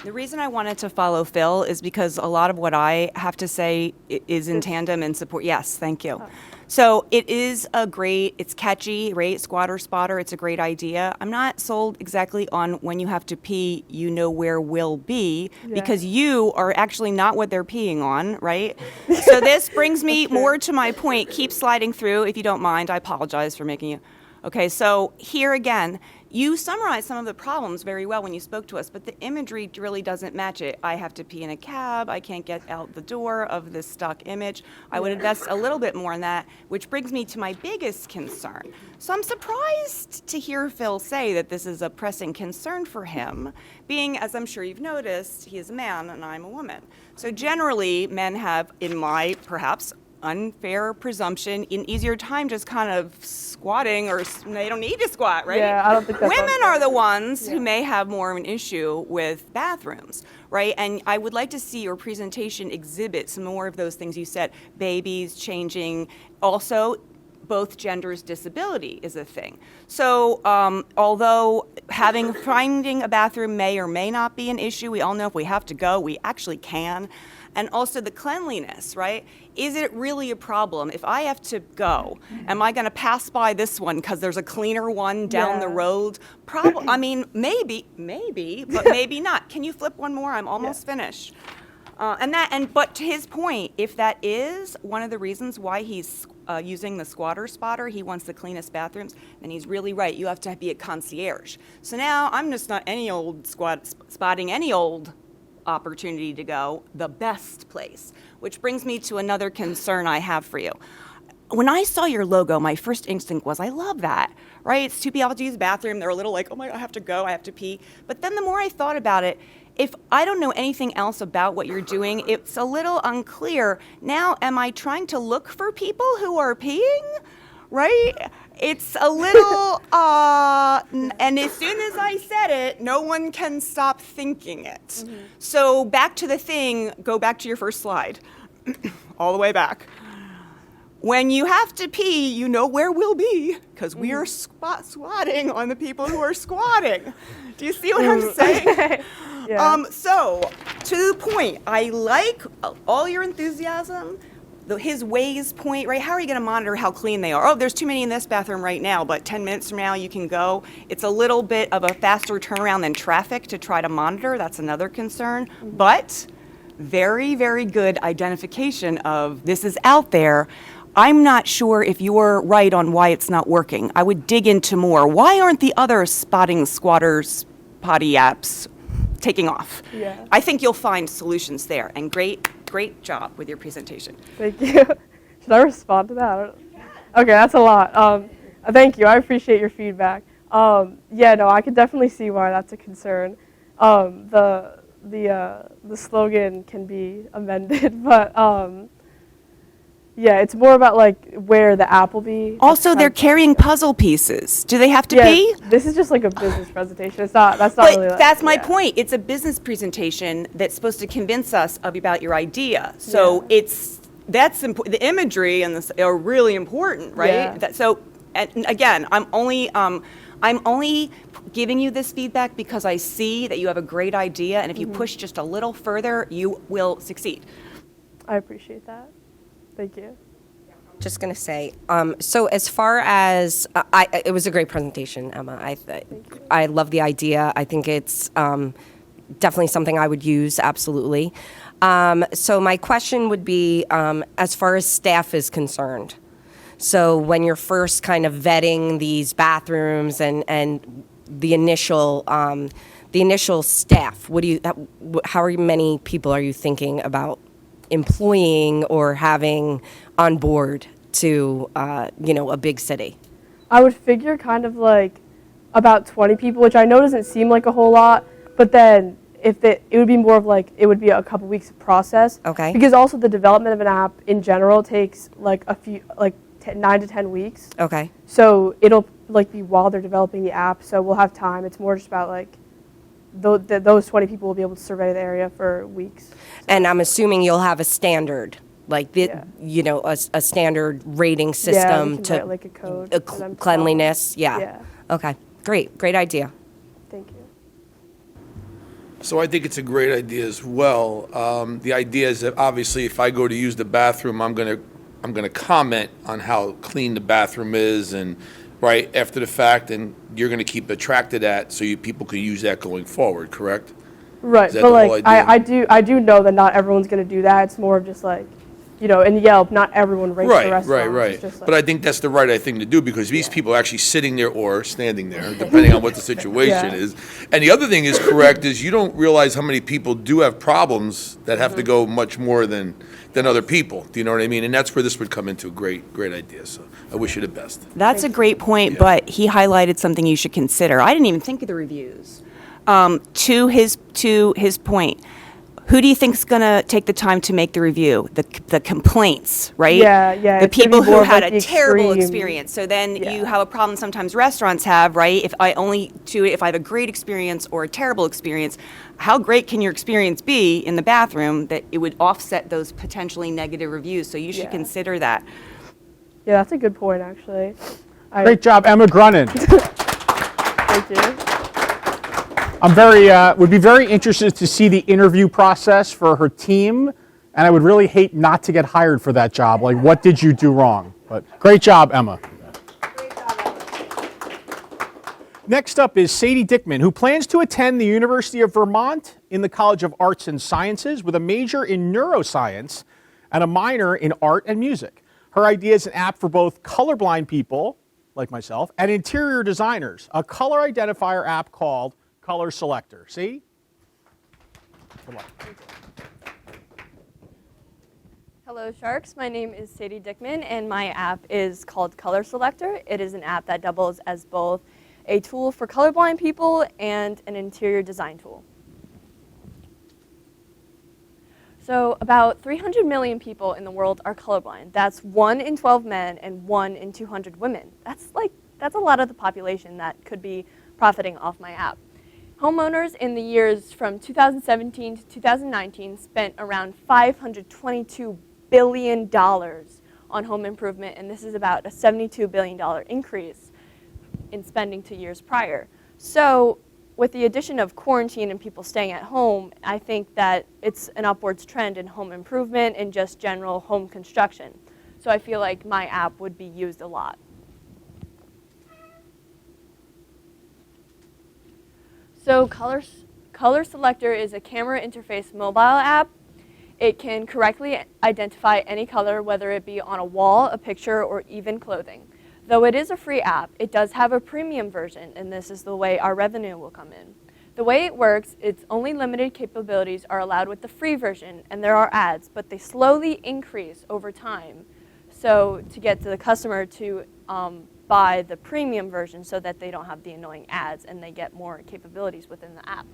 The reason I wanted to follow Phil is because a lot of what I have to say is in tandem and support. Yes, thank you. Oh. So it is it's catchy, right? Squatter Spotter, it's a great idea. I'm not sold exactly on when you have to pee, where will be, because you are actually not what they're peeing on, right? So this brings me more to my point. Keep sliding through if you don't mind. I apologize for making you. Okay, so here again, you summarized some of the problems very well when you spoke to us, but the imagery really doesn't match it. I have to pee in a cab. I can't get out the door of this stock image. I would invest a little bit more in that, which brings me to my biggest concern. So I'm surprised to hear Phil say that this is a pressing concern for him, being, as I'm sure you've noticed, he is a man and I'm a woman. So generally, men have, in my, perhaps, unfair presumption, an easier time just kind of squatting, or they don't need to squat, right? Yeah, I don't think that's Women unfair. are the ones who may have more of an issue with bathrooms, right? And I would like to see your presentation exhibit some more of those things you said, babies changing, also both genders' disability is a thing. So although finding a bathroom may or may not be an issue, we all know if we have to go, we actually can. And also the cleanliness, right? Is it really a problem? If I have to go, am I going to pass by this one because there's a cleaner one down the road? I mean, maybe, but maybe not. Can you flip one more? I'm almost finished. But to his point, if that is one of the reasons why he's using the squatter spotter, he wants the cleanest bathrooms, then he's really right. You have to be a concierge. So now I'm just not any old spotting any old opportunity to go, the best place. Which brings me to another concern I have for you. When I saw your logo, my first instinct was, I love that, right? It's two people to use the bathroom. They're a little like, oh my God, I have to go, I have to pee. But then the more I thought about it, if I don't know anything else about what you're doing, it's a little unclear. Now, am I trying to look for people who are peeing? Right? It's a little, and as soon as I said it, no one can stop thinking it. Mm-hmm. So back to the thing, go back to your first slide, all the way back. When you have to pee, you know where we'll be, because we are squatting on the people who are squatting. Do you see what I'm saying? Yeah. So, to the point, I like all your enthusiasm, his ways point, right? How are you going to monitor how clean they are? Oh, there's too many in this bathroom right now, but 10 minutes from now you can go. It's a little bit of a faster turnaround than traffic to try to monitor. That's another concern. But very, very good identification of this is out there. I'm not sure if you're right on why it's not working. I would dig into more. Why aren't the other spotting squatters potty apps taking off? Yeah. I think you'll find solutions there. And great job with your presentation. Thank you. Should I respond to that? Okay, that's a lot. Thank you. I appreciate your feedback. Yeah, no, I could definitely see why that's a concern. The slogan can be amended, but yeah, it's more about like where the app will be. Also, they're carrying puzzle pieces. Do they have to Yeah, pee? this is just like a business presentation. It's not. That's not But really. Like, that's my yeah. point. It's a business presentation that's supposed to convince us about your idea. So that's the imagery and are really important, right? Yeah. And again, I'm only giving you this feedback because I see that you have a great idea, and if you push just a little further, you will succeed. I appreciate that. Thank you. Just going to say, so as far as, it was a great presentation, Emma. I love the idea. I think it's definitely something I would use, absolutely. So my question would be, as far as staff is concerned, so when you're first kind of vetting these bathrooms and the initial staff, how many people are you thinking about employing or having on board to, a big city? I would figure kind of like about 20 people, which I know doesn't seem like a whole lot, but then it would be more of like, it would be a couple weeks of process. Okay. Because also the development of an app in general takes like 9 to 10 weeks. Okay. So it'll like be while they're developing the app, so we'll have time. It's more just about like those 20 people will be able to survey the area for weeks. And I'm assuming you'll have a standard, like a standard rating system we can to write, like a code for them to cleanliness. follow. Yeah. Okay. Great idea. Thank you. So I think it's a great idea as well. The idea is that obviously if I go to use the bathroom, I'm gonna comment on how clean the bathroom is and right after the fact, and you're gonna keep a track to that so people can use that going forward, correct? Right, Is that but the whole like idea? I do know that not everyone's going to do that. It's more of just like, in Yelp, not everyone rates the restaurant. Right. It's just like, But I think that's the right thing to do because these people are actually sitting there or standing there, depending on what the situation Yeah. is. And the other thing is correct is you don't realize how many people do have problems that have to go much more than other people. Do you know what I mean? And that's where this would come into a great idea. So I wish you the best. That's a great point, but he highlighted something you should consider. I didn't even think of the reviews. To his point, who do you think's going to take the time to make the review? The complaints, right? Yeah, The it's gonna people be who more of, had like, a the terrible extreme. experience. So then you Yeah. have a problem sometimes restaurants have, right? If I have a great experience or a terrible experience, how great can your experience be in the bathroom that it would offset those potentially negative reviews? So you should Yeah. consider that. Yeah, that's a good point, actually. Great job, Emma Grunin. Thank you. Would be very interested to see the interview process for her team, and I would really hate not to get hired for that job. Like, what did you do wrong? But great job, Emma. Next up is Sadie Dickman, who plans to attend the University of Vermont in the College of Arts and Sciences with a major in neuroscience and a minor in art and music. Her idea is an app for both colorblind people, like myself, and interior designers, a color identifier app called Color Selector. See? Good luck. Hello, Sharks. My name is Sadie Dickman, and my app is called Color Selector. It is an app that doubles as both a tool for colorblind people and an interior design tool. So about 300 million people in the world are colorblind. That's 1 in 12 men and 1 in 200 women. That's a lot of the population that could be profiting off my app. Homeowners in the years from 2017 to 2019 spent around $522 billion on home improvement, and this is about a $72 billion increase in spending to years prior. So with the addition of quarantine and people staying at home, I think that it's an upwards trend in home improvement and just general home construction. So I feel like my app would be used a lot. So Color Selector is a camera interface mobile app. It can correctly identify any color, whether it be on a wall, a picture, or even clothing. Though it is a free app, it does have a premium version, and this is the way our revenue will come in. The way it works, its only limited capabilities are allowed with the free version, and there are ads, but they slowly increase over time. So to get to the customer to buy the premium version so that they don't have the annoying ads and they get more capabilities within the app.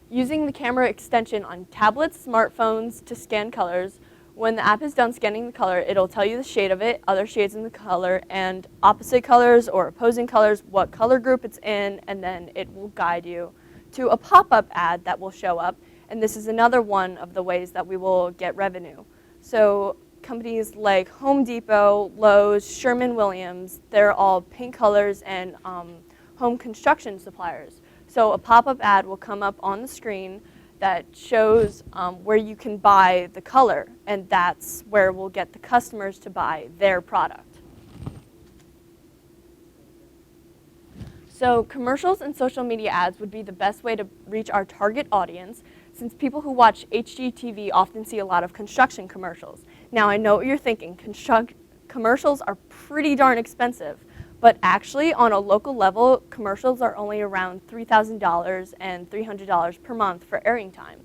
Using the camera extension on tablets, smartphones to scan colors, when the app is done scanning the color, it'll tell you the shade of it, other shades in the color, and opposite colors or opposing colors, what color group it's in, and then it will guide you to a pop-up ad that will show up. And this is another one of the ways that we will get revenue. So companies like Home Depot, Lowe's, Sherwin-Williams, they're all paint colors and home construction suppliers. So a pop-up ad will come up on the screen that shows where you can buy the color, and that's where we'll get the customers to buy their product. So commercials and social media ads would be the best way to reach our target audience, since people who watch HGTV often see a lot of construction commercials. Now, I know what you're thinking. Commercials are pretty darn expensive. But actually, on a local level, commercials are only around $3,000 and $300 per month for airing time.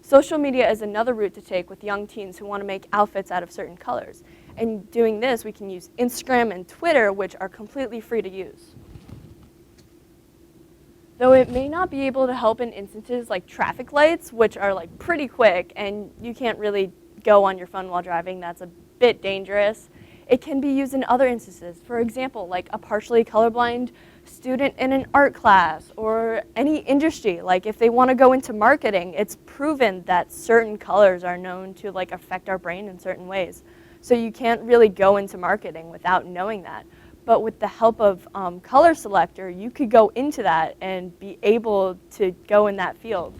Social media is another route to take with young teens who want to make outfits out of certain colors. And doing this, we can use Instagram and Twitter, which are completely free to use. Though it may not be able to help in instances like traffic lights, which are like pretty quick, and you can't really go on your phone while driving, that's a bit dangerous. It can be used in other instances, for example, like a partially colorblind student in an art class or any industry. Like if they want to go into marketing, it's proven that certain colors are known to like affect our brain in certain ways. So you can't really go into marketing without knowing that. But with the help of Color Selector, you could go into that and be able to go in that field.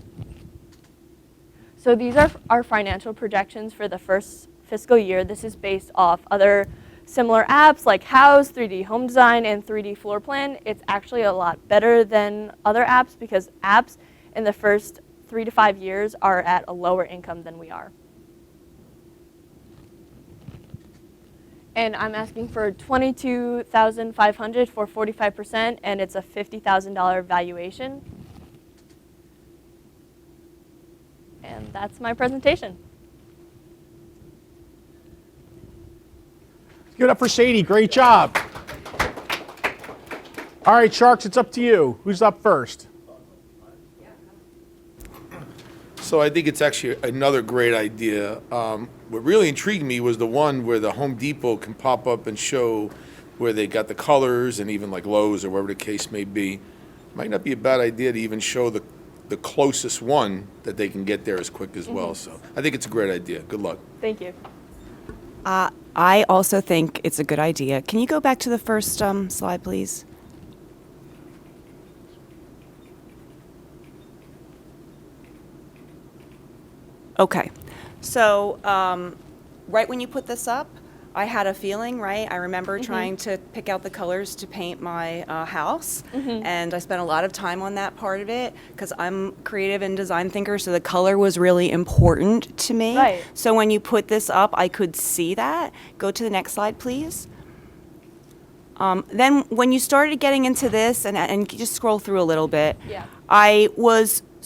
So these are our financial projections for the first fiscal year. This is based off other similar apps like House, 3D Home Design, and 3D Floor Plan. It's actually a lot better than other apps because apps in the first 3 to 5 years are at a lower income than we are. And I'm asking for $22,500 for 45%, and it's a $50,000 valuation. And that's my presentation. Give it up for Sadie. Great job. All right, Sharks, it's up to you. Who's up first? So I think it's actually another great idea. What really intrigued me was the one where the Home Depot can pop up and show where they got the colors, and even like Lowe's or wherever the case may be. Might not be a bad idea to even show the closest one that they can get there as quick as well. So I think it's a great idea. Good luck. Thank you. I also think it's a good idea. Can you go back to the first slide, please? Okay. So right when you put this up, I had a feeling, right? I remember trying to pick out the colors to paint my house, and I spent a lot of time on that part of it because I'm creative and design thinker, so the color was really important to me. Right. So when you put this up, I could see that. Go to the next slide, please. Then when you started getting into this, and just scroll through a little bit, Yeah.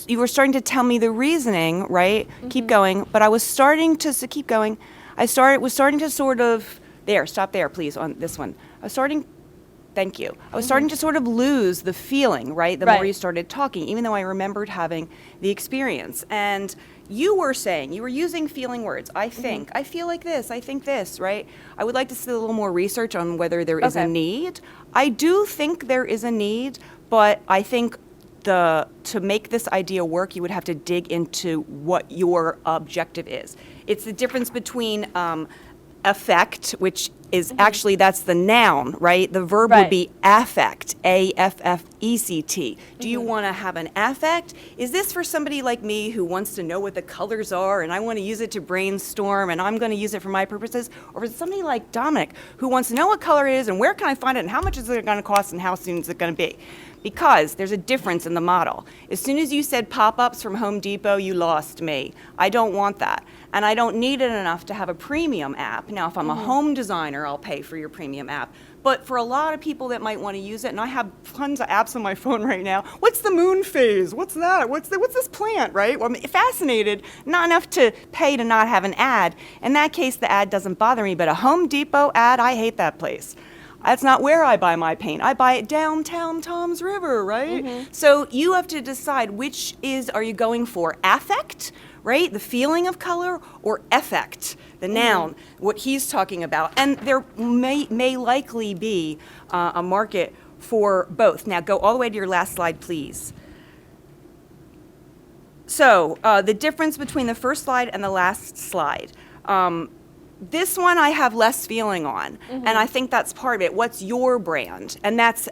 you were starting to tell me the reasoning, right? Keep going, but I was starting to keep going. Was starting to sort of, stop there, please, on this one. Thank you. I was starting to sort of lose the feeling, right? The more Right. you started talking, even though I remembered having the experience. And you were using feeling words. I think, I feel like this, I think this, right? I would like to see a little more research on whether there is a Okay. need. I do think there is a need, but I think to make this idea work, you would have to dig into what your objective is. It's the difference between affect, which is actually, that's the noun, right? The verb would Right. be affect, A-F-F-E-C-T. Do you want to have an affect? Is this for somebody like me who wants to know what the colors are and I want to use it to brainstorm and I'm going to use it for my purposes? Or is it somebody like Dominic who wants to know what color it is and where can I find it and how much is it going to cost and how soon is it going to be? Because there's a difference in the model. As soon as you said pop-ups from Home Depot, you lost me. I don't want that. And I don't need it enough to have a premium app. Now, if I'm a home designer, I'll pay for your premium app. But for a lot of people that might want to use it, and I have tons of apps on my phone right now, what's the moon phase? What's that? What's this plant, right? Well, I'm fascinated, not enough to pay to not have an ad. In that case, the ad doesn't bother me, but a Home Depot ad, I hate that place. That's not where I buy my paint. I buy it downtown Tom's River, right? So you have to decide are you going for affect, right? The feeling of color, or effect, the noun, what he's talking about. And there may likely be a market for both. Now go all the way to your last slide, please. So the difference between the first slide and the last slide. This one I have less feeling on, and I think that's part of it. What's your brand? And that's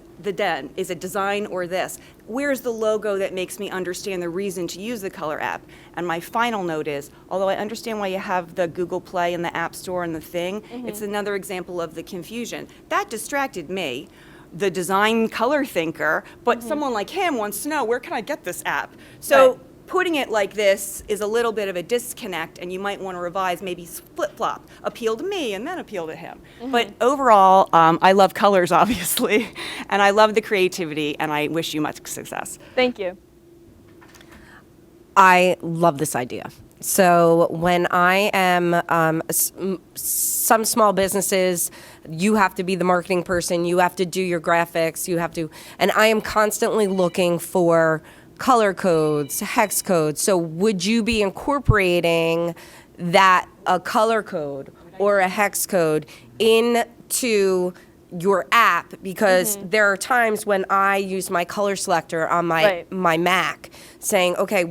is it design or this? Where's the logo that makes me understand the reason to use the color app? And my final note is, although I understand why you have the Google Play and the App Store and the thing, it's another example of the confusion. That distracted me, the design color thinker, but someone like him wants to know, where can I get this app? So. Right. Putting it like this is a little bit of a disconnect, and you might want to revise, maybe flip-flop, appeal to me and then appeal to him. But overall, I love colors, obviously, and I love the creativity, and I wish you much success. Thank you. I love this idea. So when I am some small businesses, you have to be the marketing person, you have to do your graphics, and I am constantly looking for color codes, hex codes. So would you be incorporating that, a color code or a hex code, into your app? Because there are times when I use my color selector on my Mac, saying, okay,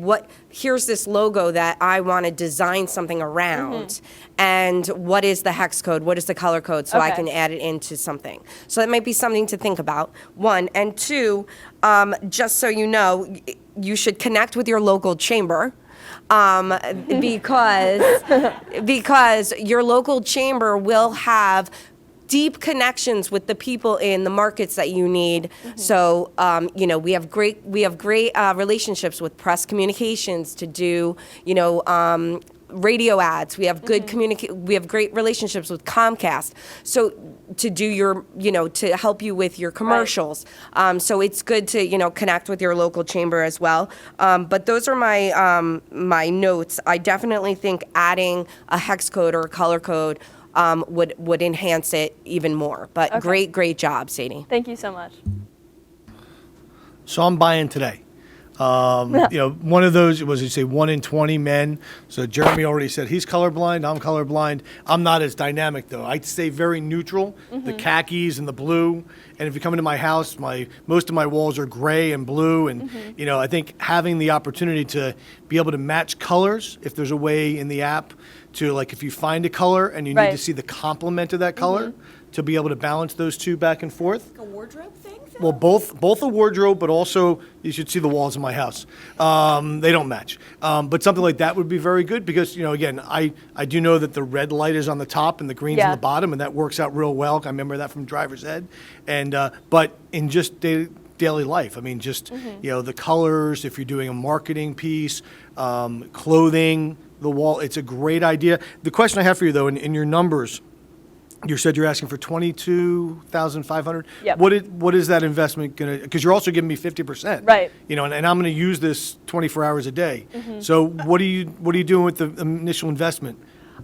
here's this logo that I want to design something around, and what is the hex code, what is the color code, so I can add it into something. So that might be something to think about, one. And two, just so you know, you should connect with your local chamber, because your local chamber will have deep connections with the people in the markets that you need. So, we have great relationships with press communications to do, radio ads. We have we have great relationships with Comcast. So to do your, to help you with your commercials. So it's good to, connect with your local chamber as well. But those are my notes. I definitely think adding a hex code or a color code would enhance it even more. But great job, Sadie. Thank you so much. So I'm buying today. One of those was, you say 1 in 20 men. So Jeremy already said he's colorblind. I'm colorblind. I'm not as dynamic though. I stay very neutral. The khakis and the blue. And if you come into my house, most of my walls are gray and blue. And I think having the opportunity to be able to match colors, if there's a way in the app to, like, if you find a color and you need to see the complement of that color, to be able to balance those two back and forth. A wardrobe thing? Well, both a wardrobe, but also you should see the walls of my house. They don't match. But something like that would be very good because, again, I do know that the red light is on the top and the green's on the bottom, and that works out real well. I remember that from driver's ed. And but in just daily life, I mean, just, the colors, if you're doing a marketing piece, clothing, the wall, it's a great idea. The question I have for you, though, in your numbers, you said you're asking for $22,500. Yep. What is that investment gonna? Because you're also giving me 50%. Right. And I'm going to use this 24 hours a day. So what are you doing with the initial investment?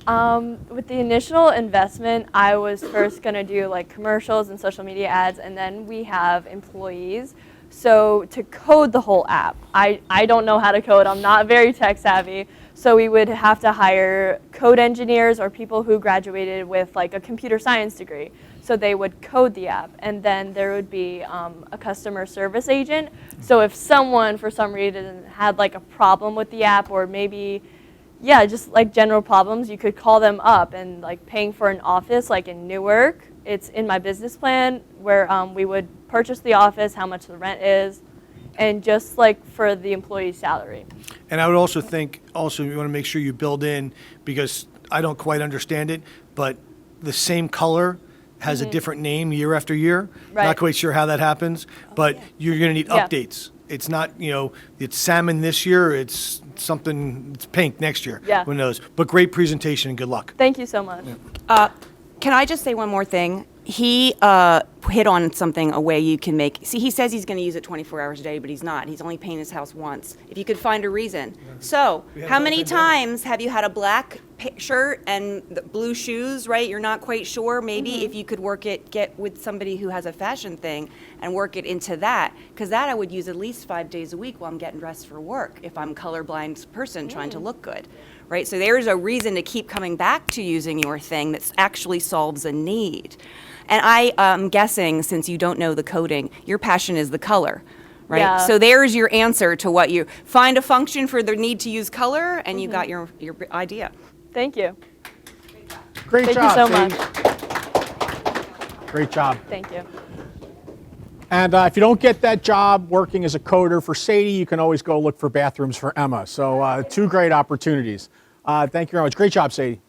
With the initial investment, I was first going to do like commercials and social media ads, and then we have employees. So to code the whole app, I don't know how to code. I'm not very tech savvy. So we would have to hire code engineers or people who graduated with like a computer science degree. So they would code the app, and then there would be a customer service agent. So if someone for some reason had like a problem with the app, or maybe, just like general problems, you could call them up. And like paying for an office like in Newark, it's in my business plan where we would purchase the office, how much the rent is, and just like for the employee's salary. And I would also think, you want to make sure you build in, because I don't quite understand it, but the same color has a different name year after year. Right. Not quite sure how that happens, but you're going to need updates. It's not, it's salmon this year, it's pink next year. Yeah. Who knows? But great presentation and good luck. Thank you so much. Can I just say one more thing? He hit on something, a way you can make. See, he says he's going to use it 24 hours a day, but he's not. He's only painted his house once. If you could find a reason. So, how many times have you had a black shirt and the blue shoes, right? You're not quite sure. Maybe if you could get with somebody who has a fashion thing and work it into that. Because that I would use at least 5 days a week while I'm getting dressed for work if I'm a colorblind person trying to look good. Right, so there's a reason to keep coming back to using your thing that actually solves a need. And I am guessing, since you don't know the coding, your passion is the color, right? Yeah. So there's your answer to what you find a function for the need to use color, and you got your idea. Thank you. Great Thank job. you so Sadie. much. Great job. Thank you. And if you don't get that job working as a coder for Sadie, you can always go look for bathrooms for Emma. So 2 great opportunities. Thank you very much. Great job, Sadie.